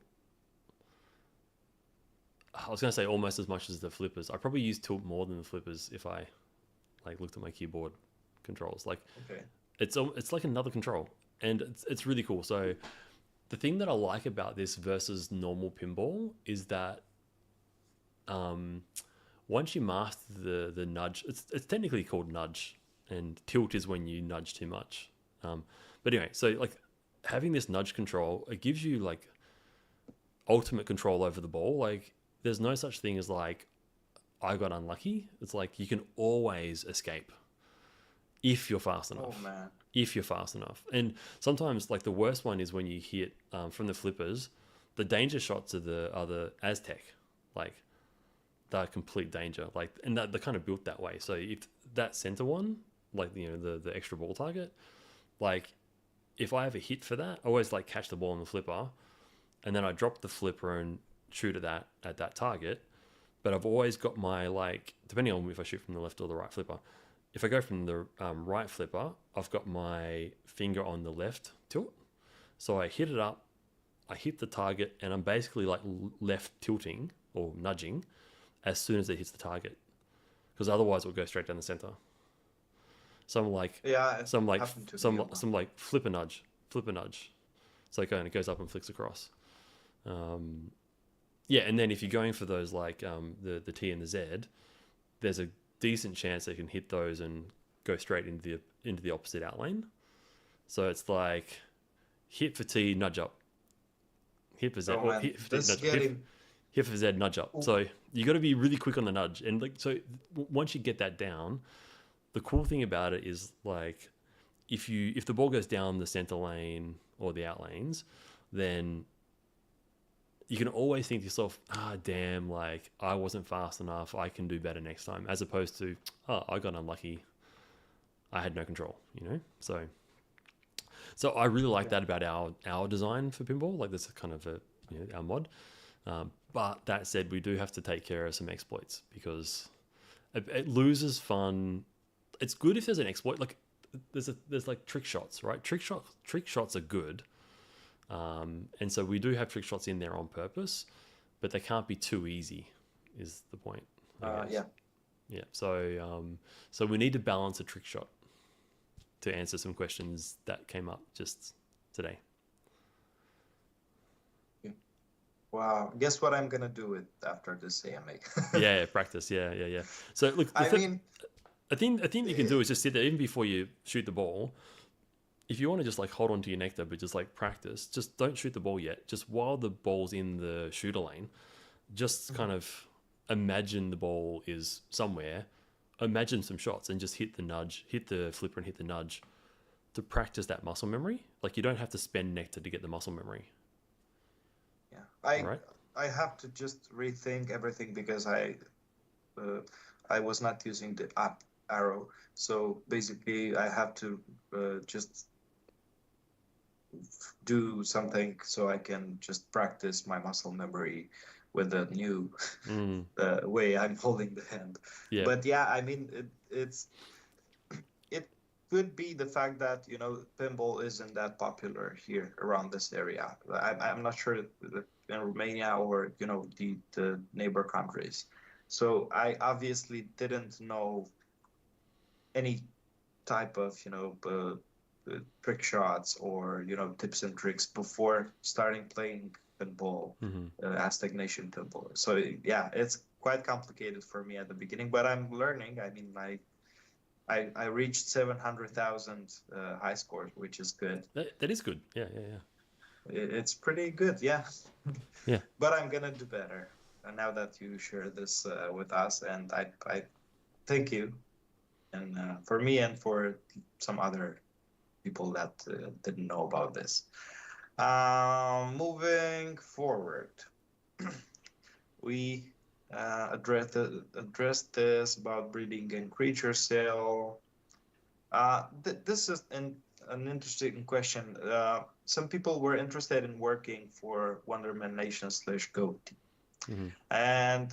I was gonna say almost as much as the flippers. I probably use tilt more than the flippers if I like looked at my keyboard controls. Like
Okay.
it's like another control, and it's really cool. So the thing that I like about this versus normal pinball is that um, once you master the nudge, it's technically called nudge, and tilt is when you nudge too much. But anyway, so like having this nudge control, it gives you like ultimate control over the ball. Like there's no such thing as like I got unlucky. It's like you can always escape if you're fast
Oh
enough.
man.
If you're fast enough. And sometimes like the worst one is when you hit from the flippers, the danger shots are the Aztec. Like they're complete danger. Like and they're kind of built that way. So if that center one, like you know, the extra ball target, like if I have a hit for that, I always like catch the ball on the flipper and then I drop the flipper and shoot at that target. But I've always got my like depending on if I shoot from the left or the right flipper. If I go from the right flipper, I've got my finger on the left tilt. So I hit it up, I hit the target, and I'm basically like left tilting or nudging as soon as it hits the target, because otherwise it will go straight down the center. So I'm like,
Yeah, it
some like
happened to me a lot.
some like flipper nudge. So it goes up and flicks across. Um, Yeah, and then if you're going for those like the T and the Z, there's a decent chance they can hit those and go straight into the opposite out lane. So it's like hit for T, nudge up, hit for Z,
Oh
or
man,
hit for T,
this is
nudge up,
getting.
hit for Z, nudge up. So you got to be really quick on the nudge, and like so once you get that down, the cool thing about it is like if the ball goes down the center lane or the out lanes, then you can always think to yourself, damn, like I wasn't fast enough. I can do better next time, as opposed to, oh, I got unlucky. I had no control, So I really like that about our design for pinball. Like this is kind of our mod. But that said, we do have to take care of some exploits because it loses fun. It's good if there's an exploit. Like there's like trick shots, right? Trick shots are good. And so we do have trick shots in there on purpose, but they can't be too easy, is the point. Yeah. So we need to balance a trick shot to answer some questions that came up just today.
Wow. Guess what I'm gonna do it after this AMA.
Yeah, practice. Yeah. So look, I think you can do is just sit there even before you shoot the ball. If you want to just like hold on to your nectar, but just like practice, just don't shoot the ball yet. Just while the ball's in the shooter lane, just kind of imagine the ball is somewhere, imagine some shots and just hit the nudge, hit the flipper and hit the nudge to practice that muscle memory. Like you don't have to spend nectar to get the muscle memory.
Yeah. I have to just rethink everything because I was not using the up arrow. So basically I have to just do something so I can just practice my muscle memory with the new way I'm holding the hand.
Yeah.
But yeah, I mean, it could be the fact that, pinball isn't that popular here around this area. I'm not sure in Romania or, the neighbor countries. So I obviously didn't know any type of, trick shots or tips and tricks before starting playing pinball, Aztec Nation pinball. So yeah, it's quite complicated for me at the beginning, but I'm learning. I mean, I reached 700,000 high scores, which is good.
That is good. Yeah.
It's pretty good, yeah.
Yeah.
But I'm gonna do better now that you share this with us, and I thank you, and for me and for some other people that didn't know about this. Moving forward, we addressed this about breeding and creature sale. This is an interesting question. Some people were interested in working for Wonderman Nation /GoTee. And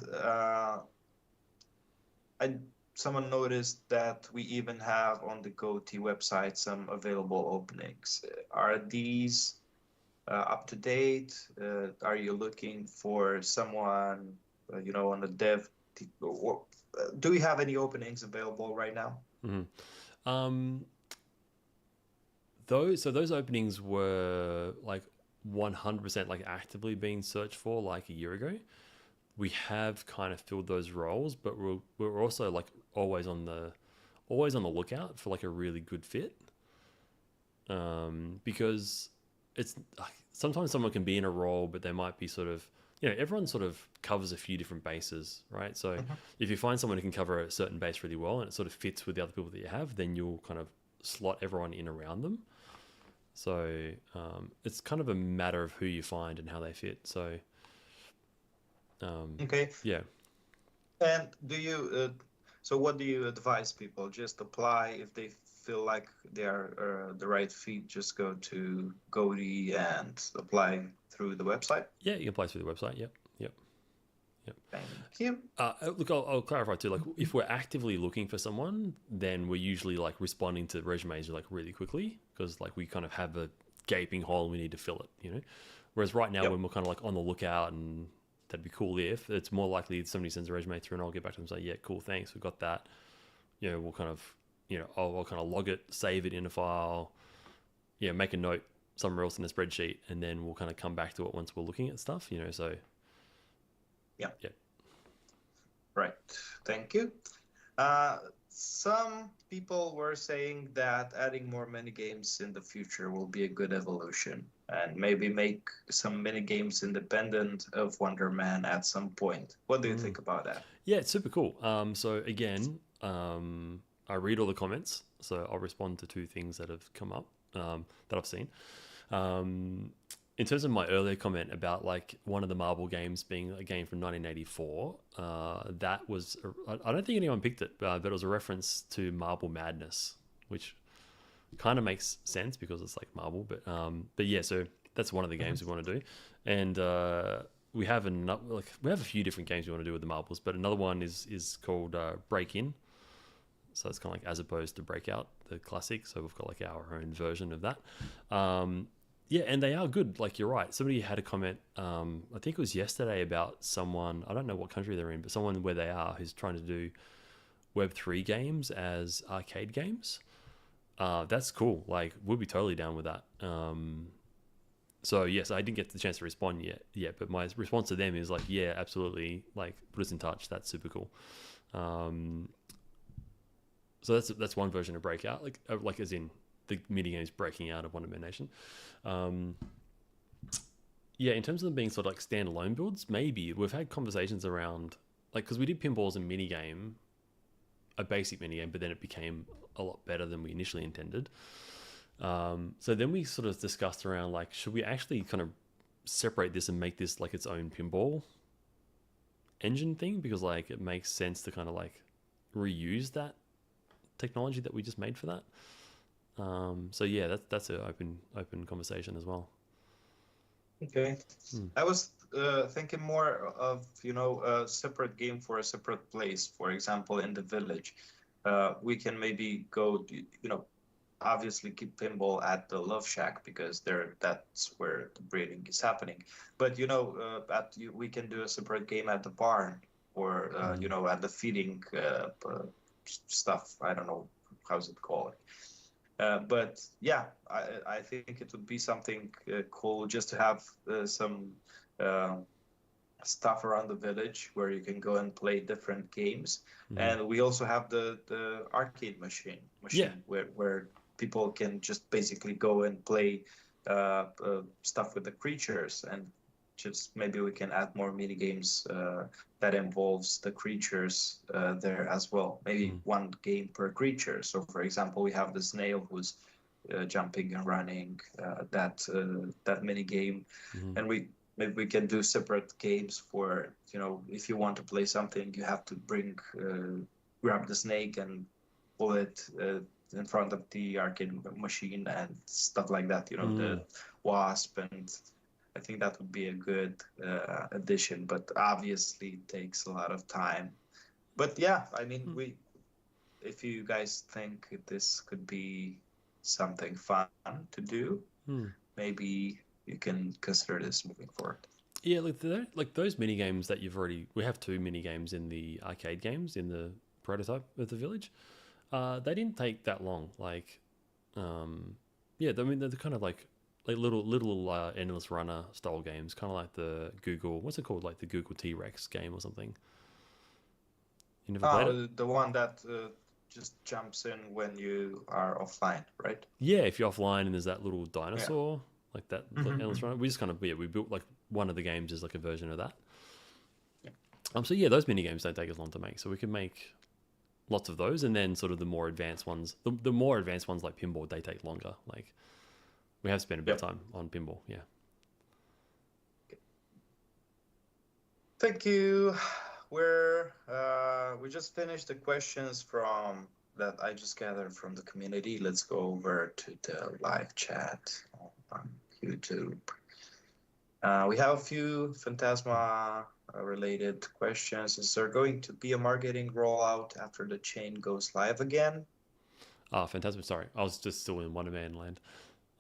someone noticed that we even have on the GoTee website some available openings. Are these up to date? Are you looking for someone, on the dev? Do we have any openings available right now?
Those openings were like 100% like actively being searched for like a year ago. We have kind of filled those roles, but we're also like always on the lookout for like a really good fit. Because it's sometimes someone can be in a role, but they might be sort of, everyone sort of covers a few different bases, right? So if you find someone who can cover a certain base really well and it sort of fits with the other people that you have, then you'll kind of slot everyone in around them. So it's kind of a matter of who you find and how they fit. So
okay.
Yeah.
And do you? So what do you advise people? Just apply if they feel like they are the right fit. Just go to GoTee and apply through the website.
Yeah, you can apply through the website. Yep.
Thank you.
Look, I'll clarify too. Like, if we're actively looking for someone, then we're usually like responding to resumes like really quickly because like we kind of have a gaping hole and we need to fill it. Whereas right now when we're kind of like on the lookout, and that'd be cool if it's more likely somebody sends a resume through and I'll get back to them and say, yeah, cool, thanks, we've got that. We'll kind of, I'll kind of log it, save it in a file, make a note somewhere else in the spreadsheet, and then we'll kind of come back to it once we're looking at stuff. So
Yeah.
Yeah.
Right. Thank you. Uh, some people were saying that adding more mini games in the future will be a good evolution, and maybe make some mini games independent of Wonderman at some point. What do you think about that?
Yeah, it's super cool. So again, I read all the comments, so I'll respond to two things that have come up that I've seen. Um, in terms of my earlier comment about like one of the Marvel games being a game from 1984, that was I don't think anyone picked it, but it was a reference to Marble Madness, which kind of makes sense because it's like Marvel. But yeah, so that's one of the games we want to do, and we have we have a few different games we want to do with the marbles, but another one is called Break In. So it's kind of like as opposed to Breakout, the classic. So we've got like our own version of that. Yeah, and they are good. Like you're right. Somebody had a comment. I think it was yesterday about someone. I don't know what country they're in, but someone where they are who's trying to do Web3 games as arcade games. That's cool. Like we'll be totally down with that. So yes, I didn't get the chance to respond yet, but my response to them is like, yeah, absolutely. Like put us in touch. That's super cool. So that's one version of Breakout, like as in the mini games breaking out of Wonderman Nation. Yeah, in terms of them being sort of like standalone builds, maybe we've had conversations around like because we did pinballs and mini game, a basic mini game, but then it became a lot better than we initially intended. So then we sort of discussed around like, should we actually kind of separate this and make this like its own pinball engine thing? Because like it makes sense to kind of like reuse that technology that we just made for that. So yeah, that's an open conversation as well.
Okay. I was thinking more of, a separate game for a separate place. For example, in the village, we can maybe go, obviously keep pinball at the Love Shack because that's where the breeding is happening. But, we can do a separate game at the barn or, at the feeding stuff. I don't know, how's it called? But yeah, I think it would be something cool just to have some uh, stuff around the village where you can go and play different games. And we also have the arcade machine
Yeah.
where people can just basically go and play stuff with the creatures, and just maybe we can add more mini games that involves the creatures there as well. Maybe one game per creature. So, for example, we have the snail who's jumping and running. That mini game, and maybe we can do separate games for if you want to play something, you have to grab the snake and pull it in front of the arcade machine and stuff like that. The wasp, and I think that would be a good addition, but obviously it takes a lot of time. But yeah, I mean, if you guys think this could be something fun to do, maybe you can consider this moving forward.
Yeah, like those mini games that we have two mini games in the arcade games in the prototype of the village. They didn't take that long. Like, yeah, I mean they're kind of like little endless runner style games, kind of like the Google. What's it called? Like the Google T-Rex game or something. You never played it?
The one that just jumps in when you are offline, right?
Yeah, if you're offline and there's that little dinosaur, like that like endless runner. We just kind of we built like one of the games is like a version of that.
Yeah.
So yeah, those mini games don't take as long to make, so we can make lots of those, and then sort of the more advanced ones, the more advanced ones like pinball, they take longer. Like we have spent a bit of time on pinball. Yeah.
Thank you. We just finished the questions from that I just gathered from the community. Let's go over to the live chat on YouTube. We have a few Phantasma related questions. Is there going to be a marketing rollout after the chain goes live again?
Phantasma, sorry. I was just still in Wonderman land.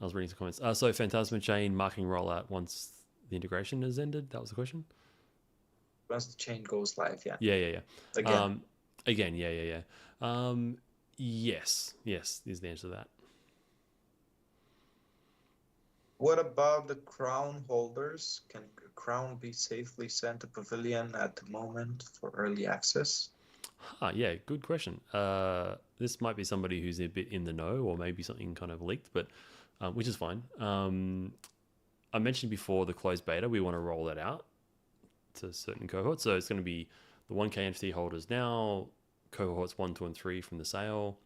I was reading some comments. So Phantasma chain marketing rollout once the integration has ended. That was the question.
Once the chain goes live, yeah.
Yeah.
Again.
Yeah. Yes is the answer to that.
What about the crown holders? Can crown be safely sent to Pavilion at the moment for early access?
Yeah, good question. This might be somebody who's a bit in the know, or maybe something kind of leaked, but which is fine. I mentioned before the closed beta. We want to roll that out to certain cohorts. So it's going to be the 1K NFT holders now, cohorts 1, 2, and 3 from the sale.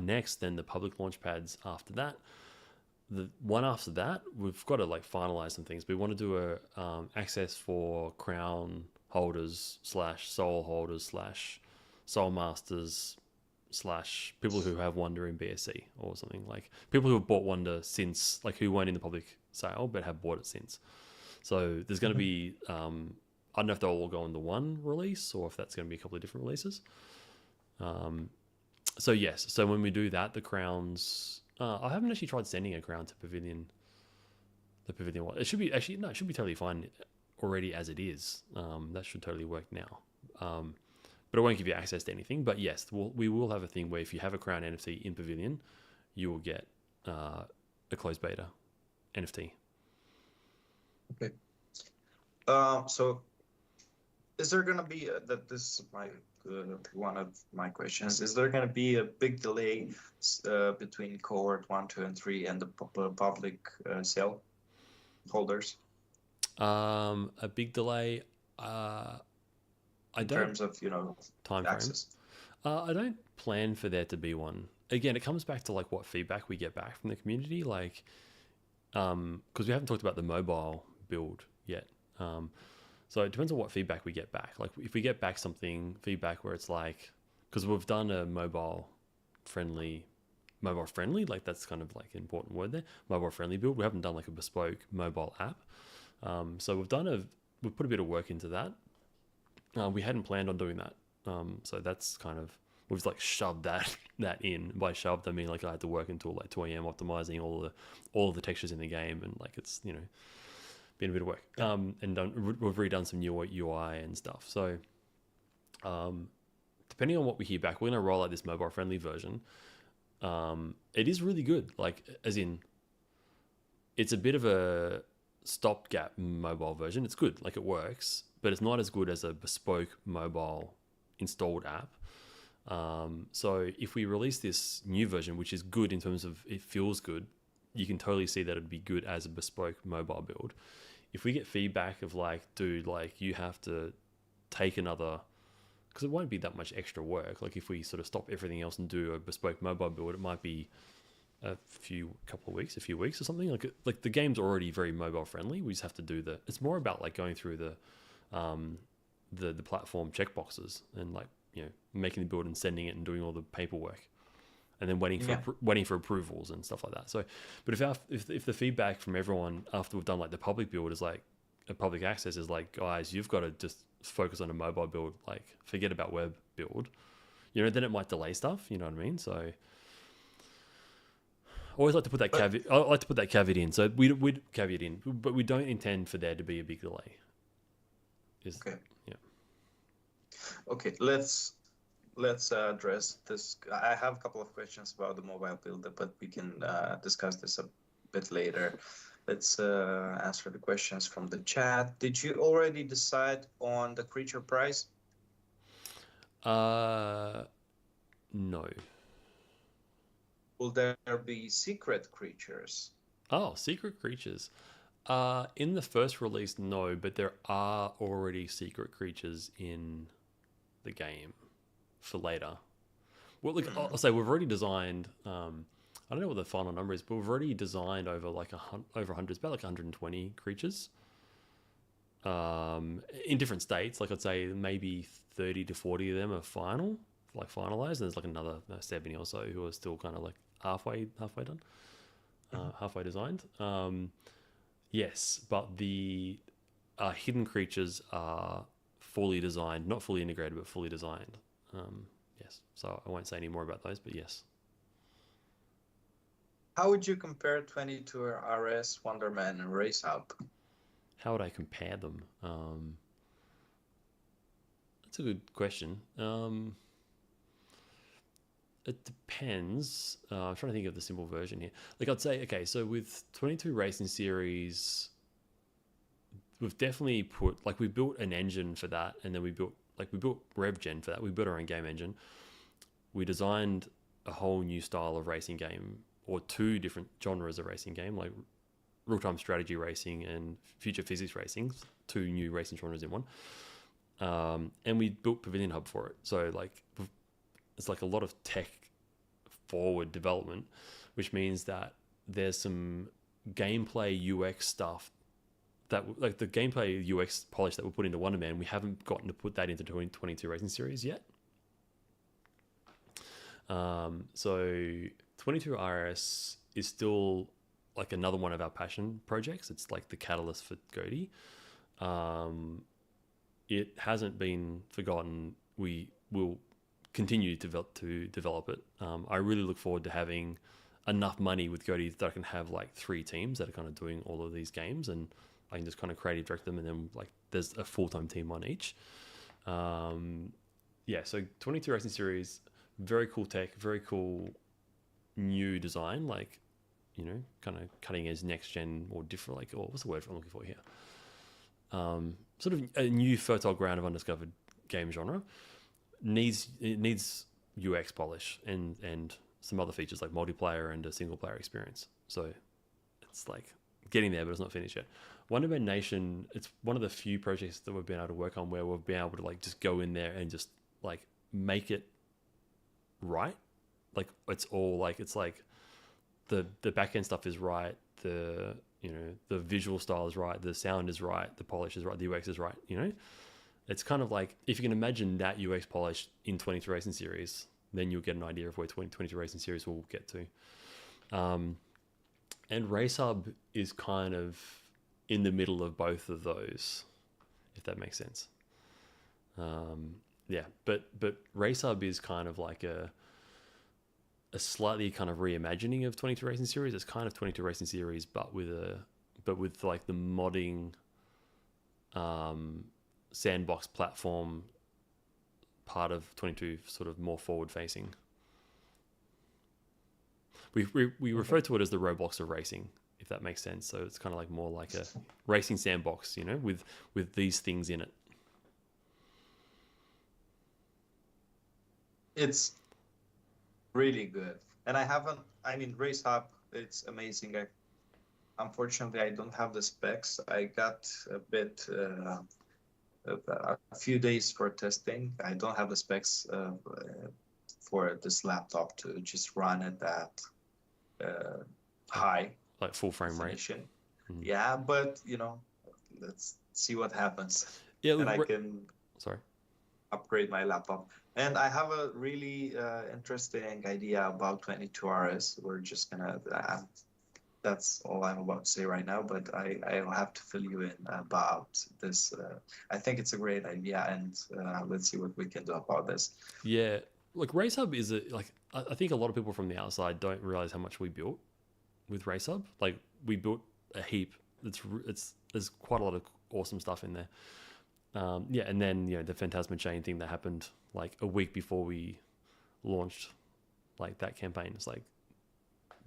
Next, then the public launch pads after that. The one after that, we've got to like finalize some things. We want to do a access for crown holders / soul holders / soul masters / people who have Wonder in BSC or something, like people who have bought Wonder since, like who weren't in the public sale but have bought it since. So there's going to be I don't know if they'll all go in the one release or if that's going to be a couple of different releases. So yes, so when we do that, the crowns, I haven't actually tried sending a crown to Pavilion. The Pavilion one, it should be actually, no, it should be totally fine already as it is. That should totally work now. But it won't give you access to anything. But yes, we will have a thing where if you have a crown NFT in Pavilion, you will get a closed beta NFT.
Okay. So is there going to be that this is my one of my questions, is there going to be a big delay between cohort 1, 2, and 3 and the public sale holders?
A big delay
in terms of
time
access.
I don't plan for there to be one. Again, it comes back to like what feedback we get back from the community, like because we haven't talked about the mobile build yet. So it depends on what feedback we get back. Like if we get back feedback where it's like, because we've done a mobile friendly, like that's kind of like an important word there, mobile friendly build. We haven't done like a bespoke mobile app. So we've put a bit of work into that. We hadn't planned on doing that. So that's kind of, we've like shoved that in. By shoved, I mean like I had to work until like 2 a.m. optimizing all of the textures in the game, and like it's, been a bit of work. And we've redone some new UI and stuff. So depending on what we hear back, we're going to roll out this mobile friendly version. It is really good. Like, as in, it's a bit of a stopgap mobile version. It's good, like it works, but it's not as good as a bespoke mobile installed app. So if we release this new version, which is good in terms of it feels good, you can totally see that it'd be good as a bespoke mobile build. If we get feedback of like, dude, like you have to take another, because it won't be that much extra work. Like if we sort of stop everything else and do a bespoke mobile build, it might be a few weeks or something. Like the game's already very mobile friendly. We just have to do it's more about like going through the platform checkboxes and like, making the build and sending it and doing all the paperwork, and then waiting for approvals and stuff like that. So, but if the feedback from everyone after we've done like the public build is like a public access is like, guys, you've got to just focus on a mobile build, like forget about web build, then it might delay stuff. You know what I mean? So, I always like to put that caveat. I like to put that caveat in. So we'd caveat in, but we don't intend for there to be a big delay.
Okay.
Yeah.
Okay. Let's address this. I have a couple of questions about the mobile builder, but we can discuss this a bit later. Let's answer the questions from the chat. Did you already decide on the creature price?
No.
Will there be secret creatures?
Oh, secret creatures. In the first release, no, but there are already secret creatures in the game for later. Well, look, I'll say we've already designed. I don't know what the final number is, but we've already designed over like over 100, it's about like 120 creatures. In different states, like I'd say maybe 30 to 40 of them are finalized, and there's like another 70 or so who are still kind of like halfway done, halfway designed. Yes, but the hidden creatures are fully designed, not fully integrated, but fully designed. Yes, so I won't say any more about those, but yes.
How would you compare 22 RS, Wonderman, and Race Up?
How would I compare them? That's a good question. It depends. I'm trying to think of the simple version here. Like I'd say, okay, so with 22 Racing Series, we've definitely put like we built an engine for that, and then we built RevGen for that. We built our own game engine. We designed a whole new style of racing game, or two different genres of racing game, like real-time strategy racing and future physics racing, two new racing genres in one. And we built Pavilion Hub for it. So like it's like a lot of tech forward development, which means that there's some gameplay UX stuff that like the gameplay UX polish that we put into Wonderman, we haven't gotten to put that into 2022 Racing Series yet. So 22 RS is still like another one of our passion projects. It's like the catalyst for Goaty. It hasn't been forgotten. We will continue to develop it. I really look forward to having enough money with Goaty that I can have like 3 teams that are kind of doing all of these games, and I can just kind of creative direct them, and then like there's a full-time team on each. So 22 Racing Series, very cool tech, very cool new design, like, you know, kind of cutting edge next gen or different, like, what's the word I'm looking for here? Sort of a new fertile ground of undiscovered game genre. It needs UX polish and some other features like multiplayer and a single player experience. So it's like getting there, but it's not finished yet. Wonderman Nation, it's one of the few projects that we've been able to work on where we've been able to like just go in there and just like make it right. Like it's all like, it's like the back end stuff is right, the, you know, the visual style is right, the sound is right, the polish is right, the UX is right, you know. It's kind of like, if you can imagine that UX polish in 22 Racing Series, then you'll get an idea of where 22 Racing Series will get to. And Race Hub is kind of in the middle of both of those, if that makes sense. But Race Hub is kind of like a slightly kind of reimagining of 22 Racing Series. It's kind of 22 Racing Series, but with like the modding, sandbox platform part of 22 sort of more forward facing. We refer to it as the Roblox of racing, if that makes sense. So it's kind of like more like a racing sandbox, you know, with these things in it.
It's really good. And Race Hub, it's amazing. Unfortunately, I don't have the specs. I got a few days for testing. I don't have the specs for this laptop to just run at that high,
like full frame rate.
Mm-hmm. Yeah, but you know, let's see what happens.
Yeah,
and I can upgrade my laptop. And I have a really interesting idea about 22 RS. We're just gonna. That's all I'm about to say right now, but I'll have to fill you in about this. I think it's a great idea, and let's see what we can do about this.
Yeah, like Race Hub is I think a lot of people from the outside don't realize how much we built with Race Hub. Like we built a heap. There's quite a lot of awesome stuff in there. And then, you know, the Phantasma Chain thing that happened like a week before we launched like that campaign. It's like,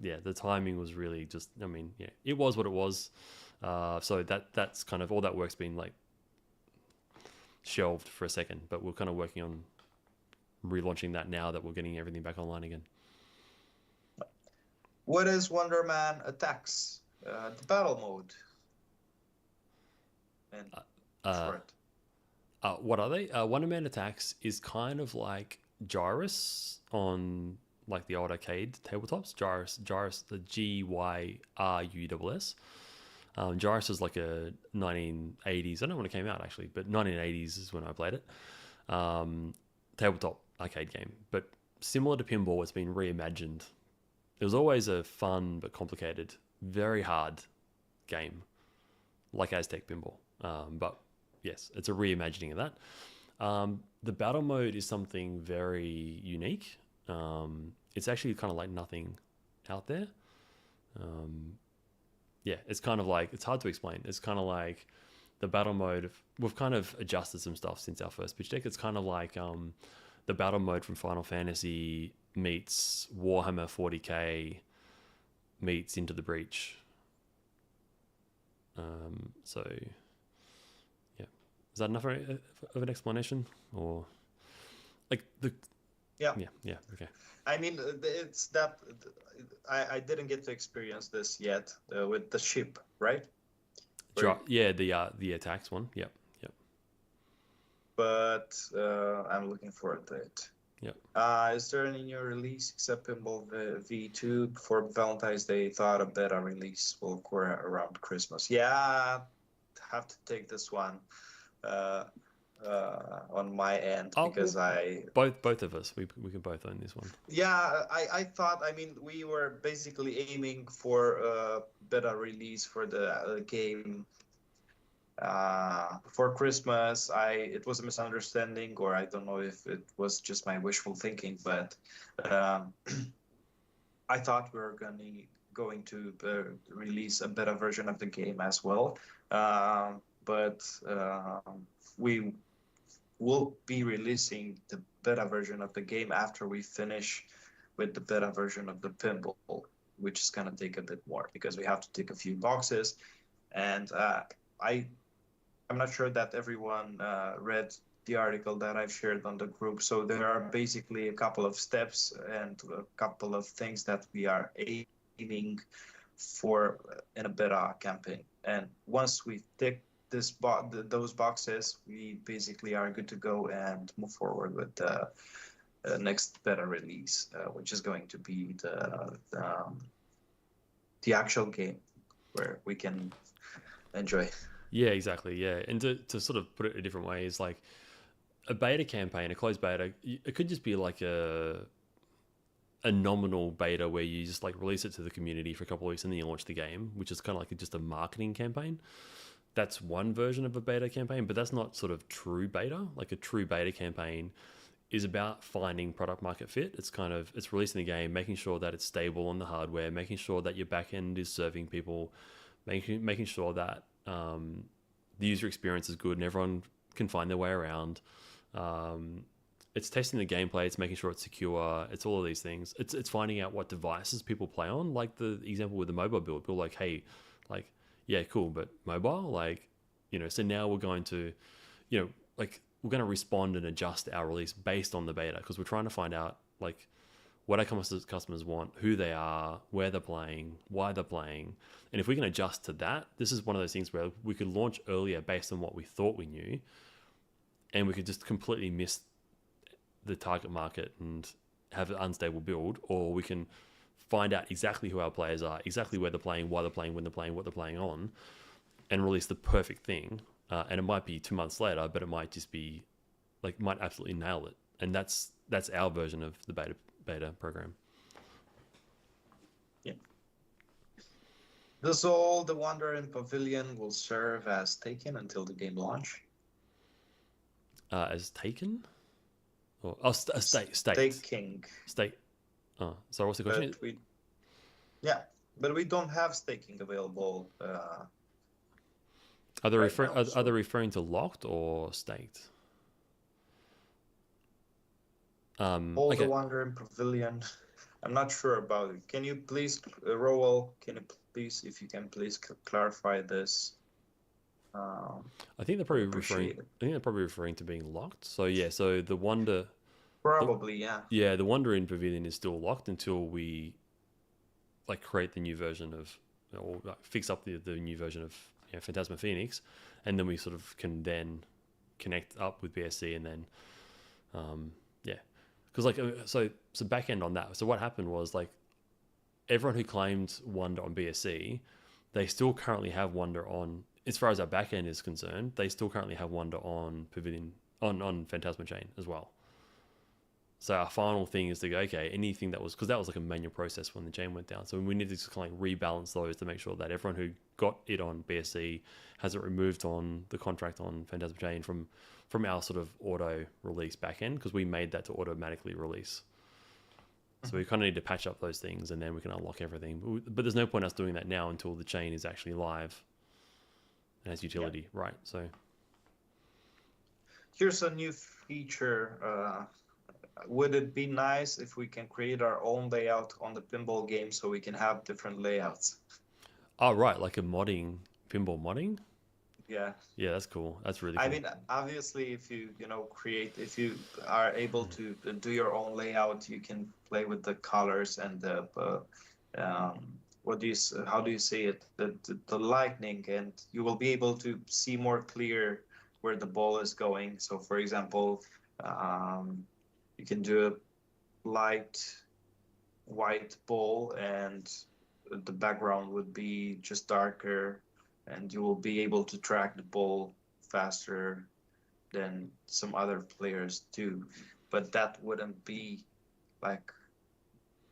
yeah, the timing was really just, I mean, yeah, it was what it was. So that's kind of all that work's been like shelved for a second, but we're kind of working on relaunching that now that we're getting everything back online again.
What is Wonderman Attacks? The battle mode. And short.
What are they? Wonderman Attacks is kind of like Gyrus on like the old arcade tabletops. Gyrus, the GYRUSS. Gyrus is like a 1980s. I don't know when it came out actually, but 1980s is when I played it. Tabletop arcade game, but similar to pinball, it's been reimagined. It was always a fun but complicated, very hard game, like Aztec pinball. But yes, it's a reimagining of that. The battle mode is something very unique. It's actually kind of like nothing out there. It's kind of like, it's hard to explain. It's kind of like the battle mode. We've kind of adjusted some stuff since our first pitch deck. It's kind of like the battle mode from Final Fantasy meets Warhammer 40k meets Into the Breach. So Is that enough of an explanation? Or like the
Yeah.
yeah, okay.
I mean, it's that I didn't get to experience this yet with the ship, right?
Yeah, the attacks one. Yep.
But I'm looking forward to it.
Yep.
Is there any new release except Pinball V2 for Valentine's Day? Thought a beta release will occur around Christmas. Yeah, have to take this one on my end because
both of us we can both own this one.
Yeah, I thought, I mean, we were basically aiming for a beta release for the game for Christmas. It was a misunderstanding, or I don't know if it was just my wishful thinking, but I thought we were going to release a beta version of the game as well. But we will be releasing the beta version of the game after we finish with the beta version of the pinball, which is going to take a bit more because we have to tick a few boxes. And I'm not sure that everyone read the article that I've shared on the group. So there are basically a couple of steps and a couple of things that we are aiming for in a beta campaign. And once we tick those boxes, we basically are good to go and move forward with the next beta release, which is going to be the actual game where we can enjoy.
Yeah, exactly. Yeah, and to sort of put it a different way is like a beta campaign, a closed beta. It could just be like a nominal beta where you just like release it to the community for a couple of weeks and then you launch the game, which is kind of like just a marketing campaign. That's one version of a beta campaign, but that's not sort of true beta. Like a true beta campaign is about finding product market fit. It's releasing the game, making sure that it's stable on the hardware, making sure that your backend is serving people, making sure that the user experience is good and everyone can find their way around. It's testing the gameplay. It's making sure it's secure. It's all of these things. It's finding out what devices people play on. Like the example with the mobile build. People are like, hey, like, yeah, cool, but mobile, like, so now we're going to, we're going to respond and adjust our release based on the beta because we're trying to find out like what our customers want, who they are, where they're playing, why they're playing. And if we can adjust to that, this is one of those things where we could launch earlier based on what we thought we knew, and we could just completely miss the target market and have an unstable build, or we can find out exactly who our players are, exactly where they're playing, why they're playing, when they're playing, what they're playing on, and release the perfect thing. And it might be 2 months later, but it might just be like, might absolutely nail it. And that's our version of the beta program.
Yeah. Does all the Wonderman Pavilion will serve as taken until the game launch?
As taken? Or state.
Staking.
State. Oh, sorry, what's the question?
But we don't have staking available.
Are they referring to locked or staked?
The Wonderman Pavilion. I'm not sure about it. Can you please, Roel? If you can please clarify this?
I think they're probably referring to being locked. So yeah, so the Wonder.
Probably, yeah.
Yeah, the Wonderman Pavilion is still locked until we like create the new version of, or fix up the new version of Phantasma Phoenix, and then we sort of can then connect up with BSC and then, because like so back end on that. So what happened was like everyone who claimed Wonder on BSC, they still currently have Wonder on. As far as our back end is concerned, they still currently have Wonder on Pavilion on Phantasma Chain as well. So our final thing is to go, okay, anything that was, because that was like a manual process when the chain went down. So we need to just kind of rebalance those to make sure that everyone who got it on BSC has it removed on the contract on Phantasma Chain from our sort of auto release backend, because we made that to automatically release. So we kind of need to patch up those things and then we can unlock everything. But there's no point us doing that now until the chain is actually live and has utility, right? So
here's a new feature. Would it be nice if we can create our own layout on the pinball game so we can have different layouts?
Oh, right, like a pinball modding?
Yeah.
Yeah, that's cool. That's really
I
cool.
mean, obviously, if if you are able to do your own layout, you can play with the colors and the how do you say it? The lightning, and you will be able to see more clear where the ball is going. So, for example, um, you can do a light white ball, and the background would be just darker, and you will be able to track the ball faster than some other players do. But that wouldn't be like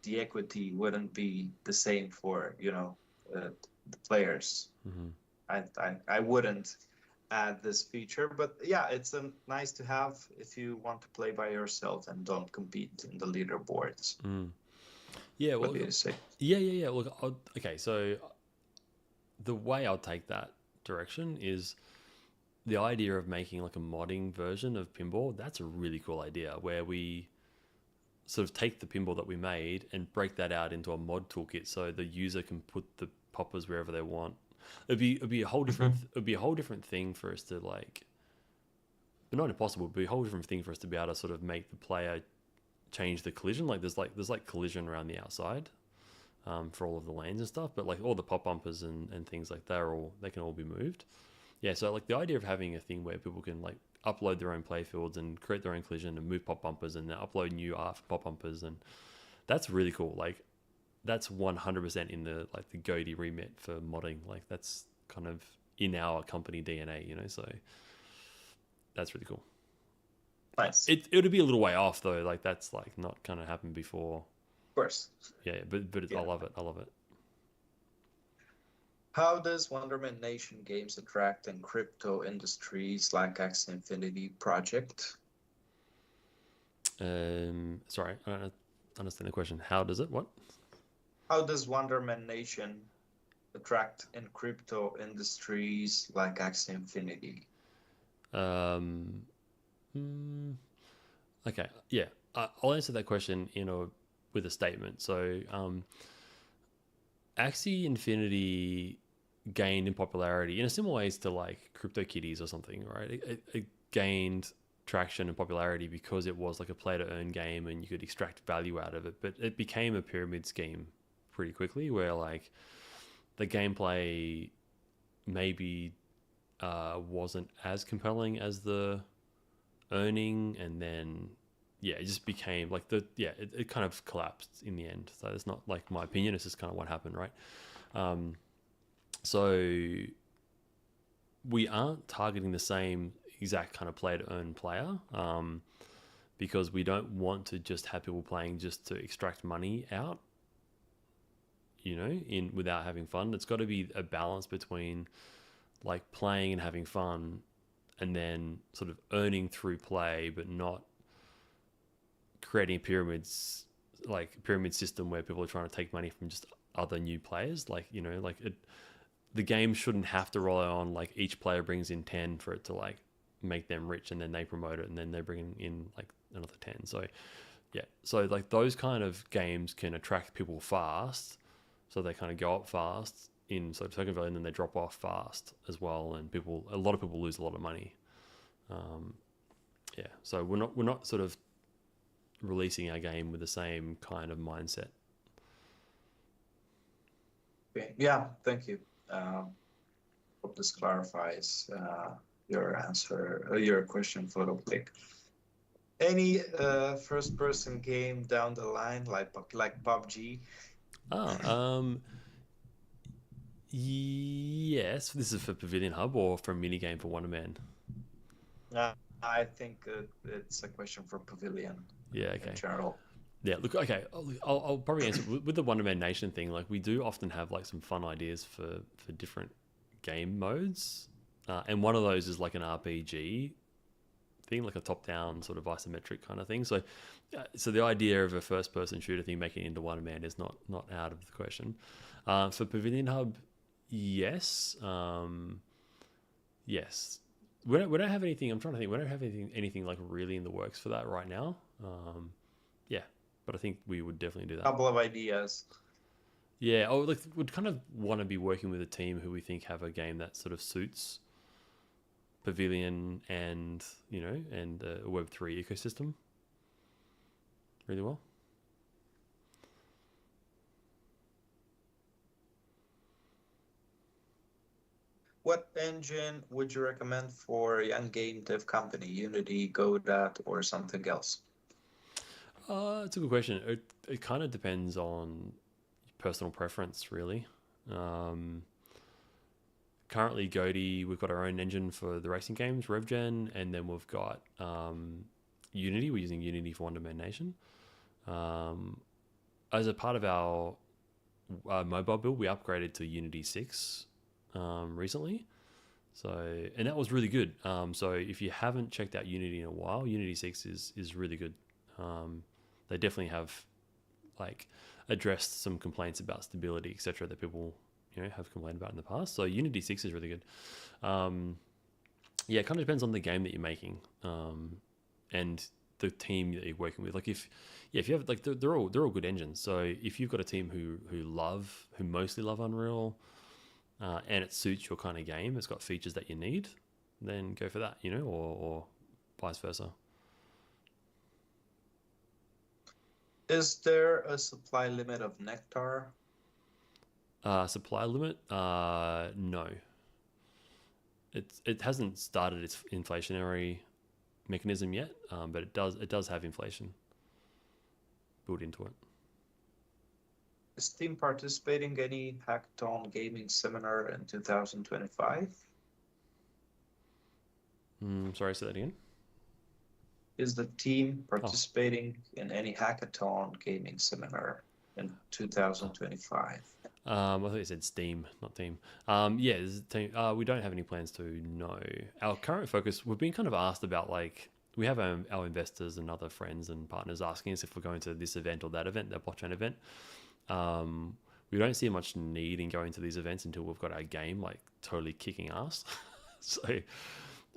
the equity wouldn't be the same for the players.
Hmm.
I wouldn't add this feature, but yeah, it's nice to have if you want to play by yourself and don't compete in the leaderboards.
Mm. Yeah,
What
well,
do you say?
yeah. Look, okay, so the way I'll take that direction is the idea of making like a modding version of pinball. That's a really cool idea where we sort of take the pinball that we made and break that out into a mod toolkit so the user can put the poppers wherever they want. It'd be a whole different
Mhm.
it'd be a whole different thing for us to like, but not impossible. It'd be a whole different thing for us to be able to sort of make the player change the collision. Like there's like collision around the outside, for all of the lanes and stuff, but like all the pop bumpers and things like that are all, they can all be moved. Yeah, so like the idea of having a thing where people can like upload their own playfields and create their own collision and move pop bumpers and then upload new art for pop bumpers, and that's really cool. Like that's 100% in the like the Goaty remit for modding. Like that's kind of in our company DNA. So that's really cool.
Nice.
It'll be a little way off though. Like that's like not kind of happened before.
Of course.
Yeah, but I
Yeah.
love it. I love it.
How does Wonderman Nation games attract in crypto industries like Axie Infinity Project?
Sorry, I don't understand the question. How does it? What?
How does Wonderman Nation attract in crypto industries like Axie Infinity?
Um, mm, okay, yeah. I'll answer that question with a statement. So, Axie Infinity gained in popularity in a similar ways to like CryptoKitties or something, right? It gained traction and popularity because it was like a play to earn game and you could extract value out of it. But it became a pyramid scheme pretty quickly, where like the gameplay maybe wasn't as compelling as the earning, and then yeah, it just became like it kind of collapsed in the end. So it's not like my opinion; it's just kind of what happened, right? Um, so we aren't targeting the same exact kind of play to earn player, because we don't want to just have people playing just to extract money out, in without having fun. It's got to be a balance between like playing and having fun, and then sort of earning through play, but not creating pyramids, like pyramid system where people are trying to take money from just other new players. Like the game shouldn't have to rely on like each player brings in 10 for it to like make them rich, and then they promote it and then they bring in like another 10. So yeah, so like those kind of games can attract people fast, so they kind of go up fast in sort of Silicon Valley, and then they drop off fast as well, and a lot of people lose a lot of money. um, yeah, so we're not sort of releasing our game with the same kind of mindset.
Okay. Yeah, thank you. Hope this clarifies your answer, your question, Photoblick. Any first-person game down the line, like PUBG?
Ah, yes, this is for Pavilion Hub or for a mini game for Wonderman.
I think it's a question for Pavilion
Yeah,
in
okay.
general.
Yeah, look, okay. I'll probably answer with the Wonderman Nation thing. Like, we do often have like some fun ideas for different game modes, and one of those is like an RPG thing, like a top-down sort of isometric kind of thing. So the idea of a first-person shooter thing making it into Wonderman is not out of the question. For Pavilion Hub, yes, yes. We don't have anything. I'm trying to think. We don't have anything like really in the works for that right now. Yeah, but I think we would definitely do that.
Couple of ideas.
Yeah, like would kind of want to be working with a team who we think have a game that sort of suits Pavilion and and a Web3 ecosystem really well.
What engine would you recommend for a young game dev company? Unity, Godot, or something else?
It's a good question. It kind of depends on personal preference, really. Currently, Godot, we've got our own engine for the racing games, RevGen, and then we've got Unity. We're using Unity for Wonderman Nation. As a part of our mobile build, we upgraded to Unity 6 recently. And that was really good. So if you haven't checked out Unity in a while, Unity 6 is really good. They definitely have addressed some complaints about stability, etc., that people have complained about in the past. So Unity 6 is really good. It kind of depends on the game that you're making and the team that you're working with. If you have they're all good engines. So if you've got a team who mostly love Unreal, and it suits your kind of game, it's got features that you need, then go for that, or vice versa.
Is there a supply limit of Nectar?
Supply limit? No. It hasn't started its inflationary mechanism yet, but it does have inflation built into it.
Is Team participating any hackathon gaming seminar in 2025?
Sorry, say that again.
Is the team participating in any hackathon gaming seminar in 2025?
I thought you said Steam, not team. There's a team. We don't have any plans to. No, our current focus. We've been kind of asked about we have our investors and other friends and partners asking us if we're going to this event or that event, that blockchain event. We don't see much need in going to these events until we've got our game totally kicking ass. So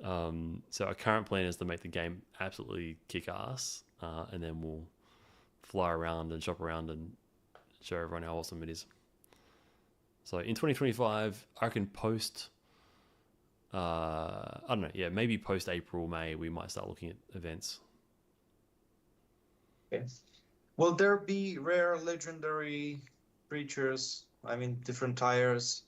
our current plan is to make the game absolutely kick ass, and then we'll fly around and shop around and show everyone how awesome it is. So in 2025, I reckon post, I don't know, maybe post April, May, we might start looking at events.
Okay. Will there be rare legendary creatures? I mean, different tiers?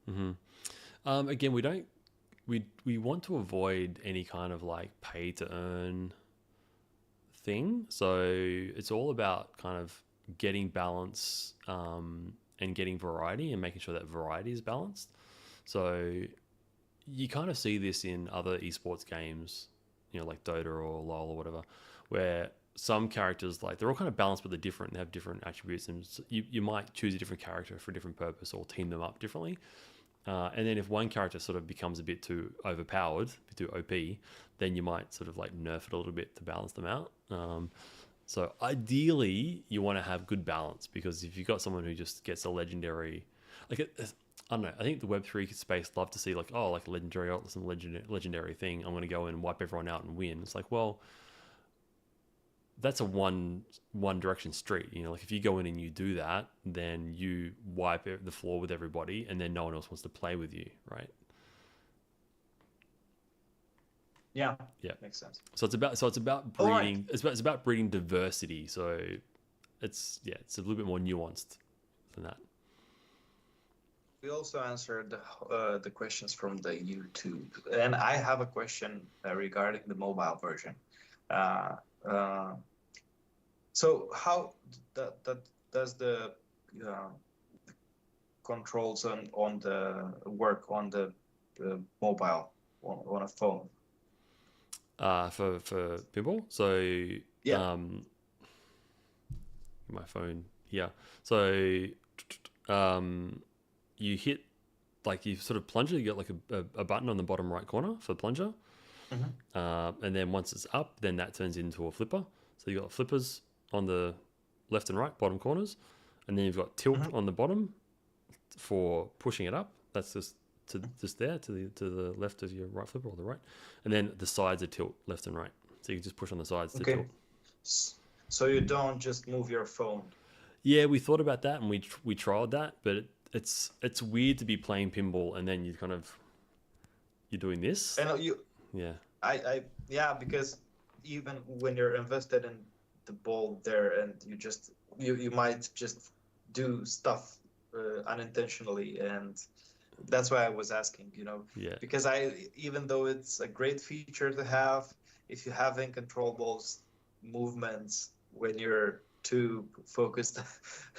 Mm-hmm. Again, we want to avoid any kind of pay to earn thing. So it's all about kind of getting balance and getting variety and making sure that variety is balanced. So you kind of see this in other esports games, like Dota or LoL or whatever, where some characters, they're all kind of balanced, but they're different. They have different attributes, and so you might choose a different character for a different purpose or team them up differently. And then if one character sort of becomes a bit too overpowered, a bit too OP, then you might sort of nerf it a little bit to balance them out. So ideally, you want to have good balance, because if you've got someone who just gets a legendary, I don't know, I think the Web3 space love to see legendary ult, some legendary thing. I'm going to go in and wipe everyone out and win. It's well, that's a one direction street. If you go in and you do that, then you wipe the floor with everybody, and then no one else wants to play with you, right?
Yeah, makes sense. So it's about breeding.
Right. It's about breeding diversity. So it's a little bit more nuanced than that.
We also answered the questions from the YouTube, and I have a question regarding the mobile version. So how that does the controls on the work on the mobile on a phone?
For pinball? So
yeah,
my phone here. So you hit, you sort of plunge it. You got a button on the bottom right corner for the plunger. Mm-hmm. And then once it's up, then that turns into a flipper. So you've got flippers on the left and right bottom corners, and then you've got tilt on the bottom for pushing it up. That's just there to the left of your right flipper or the right, and then the sides are tilt left and right. So you can just push on the sides to tilt.
So you don't just move your phone.
Yeah, we thought about that and we trialed that, but it's weird to be playing pinball and then you kind of you're doing this.
And you,
Yeah.
yeah, because even when you're invested in the ball there, and you might just do stuff unintentionally, and that's why I was asking,
Yeah.
because even though it's a great feature to have, if you have uncontrollables movements when you're too focused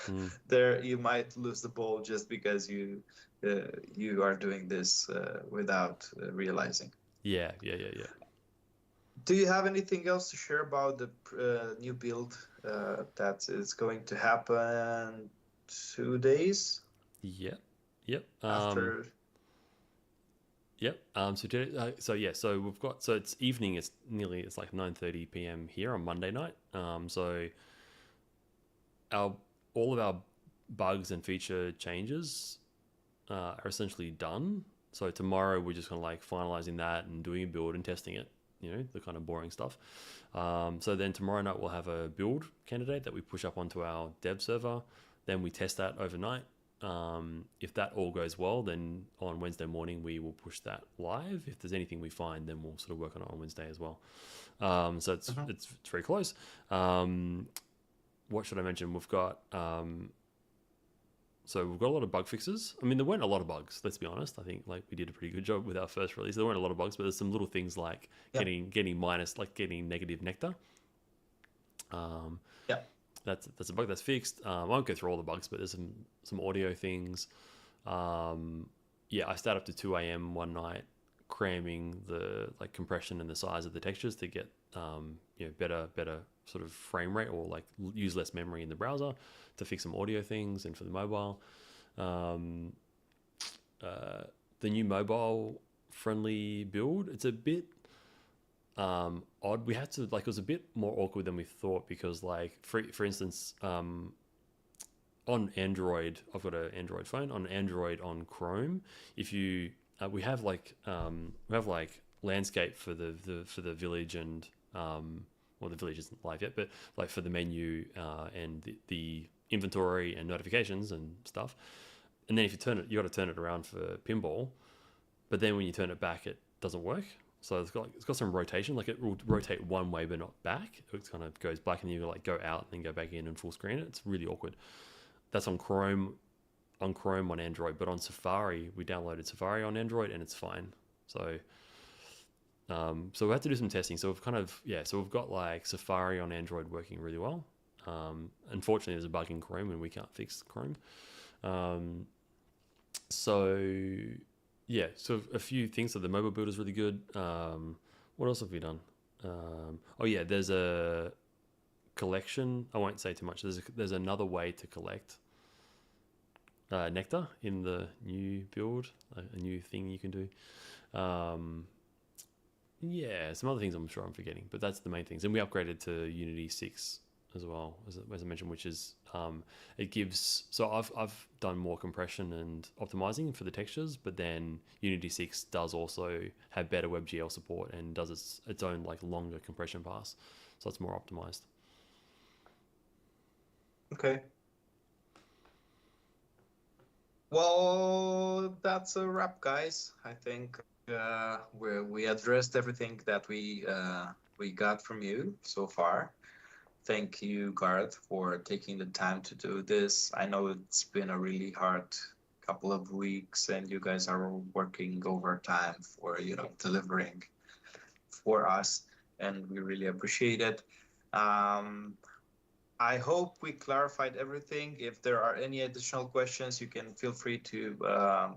Mm.
there, you might lose the ball just because you are doing this without realizing.
Yeah. Yeah. Yeah. Yeah.
Do you have anything else to share about the new build that is going to happen 2 days
Yep. Yep.
after?
Yep. So today, so yeah, so we've got, so it's evening. It's like 9:30 p.m. here on Monday night. So our all of our bugs and feature changes are essentially done. So tomorrow we're just kind of like finalizing that and doing a build and testing it. The kind of boring stuff. So then tomorrow night we'll have a build candidate that we push up onto our dev server. Then we test that overnight. If that all goes well, then on Wednesday morning we will push that live. If there's anything we find, then we'll sort of work on it on Wednesday as well. So
Mhm.
it's very close. What should I mention? So we've got a lot of bug fixes. I mean, there weren't a lot of bugs. Let's be honest. I think like we did a pretty good job with our first release. There weren't a lot of bugs, but there's some little things like
Yeah,
getting negative nectar. Um,
yeah.
that's a bug that's fixed. I won't go through all the bugs, but there's some audio things. Yeah, I stayed up to 2 a.m. one night cramming the like compression and the size of the textures to get better sort of frame rate, or like use less memory in the browser to fix some audio things and for the mobile. Um, the new mobile friendly build, it's a bit odd. We had to like, it was a bit more awkward than we thought, because like for instance, on Android, I've got an Android phone. On Android on Chrome, if you we have like landscape for the village, and well, the village isn't live yet, but like for the menu and the inventory and notifications and stuff. And then if you got to turn it around for pinball, but then when you turn it back, it doesn't work. So it's got some rotation. Like it will rotate one way but not back. It kind of goes black, and you like go out and then go back in and full screen it. It's really awkward. That's on Chrome on Android, but on Safari, we downloaded Safari on Android and it's fine. So we had to do some testing. So we've got like Safari on Android working really well. Unfortunately, there's a bug in Chrome and we can't fix Chrome. So yeah, so a few things. So the mobile builder is really good. What else have we done? Oh yeah, there's a collection. I won't say too much. There's another way to collect nectar in the new build, a new thing you can do. Yeah, some other things I'm sure I'm forgetting, but that's the main things. And we upgraded to Unity 6 as well, as I mentioned, which is it gives. So I've done more compression and optimizing for the textures, but then Unity 6 does also have better WebGL support and does its own like longer compression pass, so it's more optimized.
Okay. Well, that's a wrap, guys. I think we addressed everything that we got from you so far. Thank you, Garth, for taking the time to do this. I know it's been a really hard couple of weeks, and you guys are working overtime for delivering for us, and we really appreciate it. Um, I hope we clarified everything. If there are any additional questions, you can feel free to uh,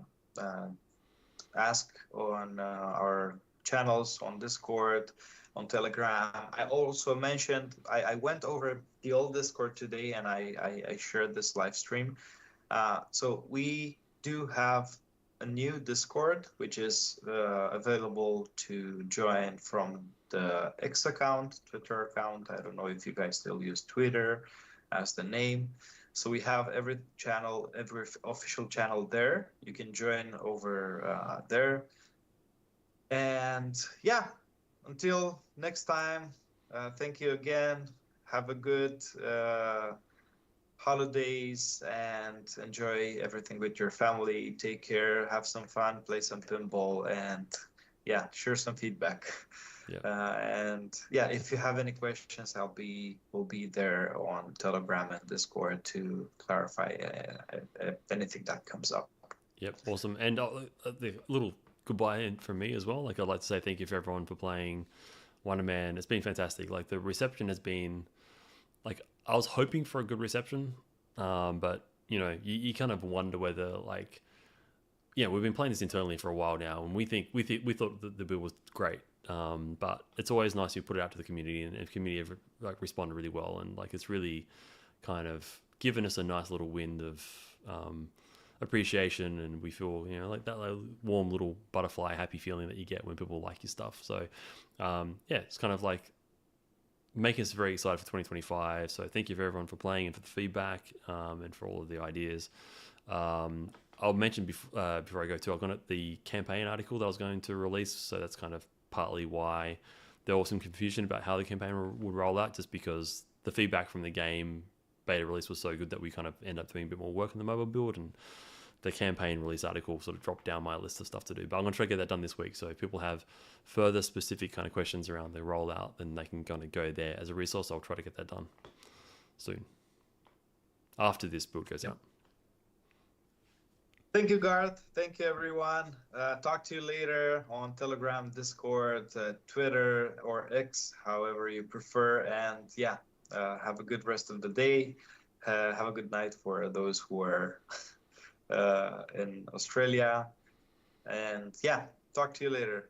ask on our channels on Discord, on Telegram. I also mentioned, I went over the old Discord today, and I shared this live stream. So we do have a new Discord, which is available to join from the X account, Twitter account. I don't know if you guys still use Twitter as the name. So we have every official channel there. You can join over there. And yeah, until next time, thank you again. Have a good holidays and enjoy everything with your family. Take care, have some fun, play some pinball, and yeah, share some feedback.
Yeah.
And yeah, if you have any questions, will be there on Telegram and Discord to clarify anything that comes up.
Yep. Awesome. And the little goodbye from me as well. Like I'd like to say thank you for everyone for playing Wonderman. It's been fantastic. Like the reception has been like I was hoping for a good reception, but you know you kind of wonder whether like yeah, we've been playing this internally for a while now, and we thought that the build was great. But it's always nice you put it out to the community, and the community have like responded really well, and like it's really kind of given us a nice little wind of appreciation, and we feel like that like, warm little butterfly happy feeling that you get when people like your stuff. So yeah, it's kind of like making us very excited for 2025. So thank you for everyone for playing and for the feedback and for all of the ideas. I'll mention before I go too, I've got the campaign article that I was going to release, so that's kind of partly why there was some confusion about how the campaign would roll out, just because the feedback from the game beta release was so good that we kind of end up doing a bit more work on the mobile build, and the campaign release article sort of dropped down my list of stuff to do. But I'm going to try to get that done this week, so if people have further specific kind of questions around the rollout, then they can kind of go there as a resource. I'll try to get that done soon after this build goes out.
Thank you, Garth. Thank you, everyone. Talk to you later on Telegram, Discord, Twitter, or X, however you prefer. And yeah, have a good rest of the day. Have a good night for those who are in Australia. And yeah, talk to you later.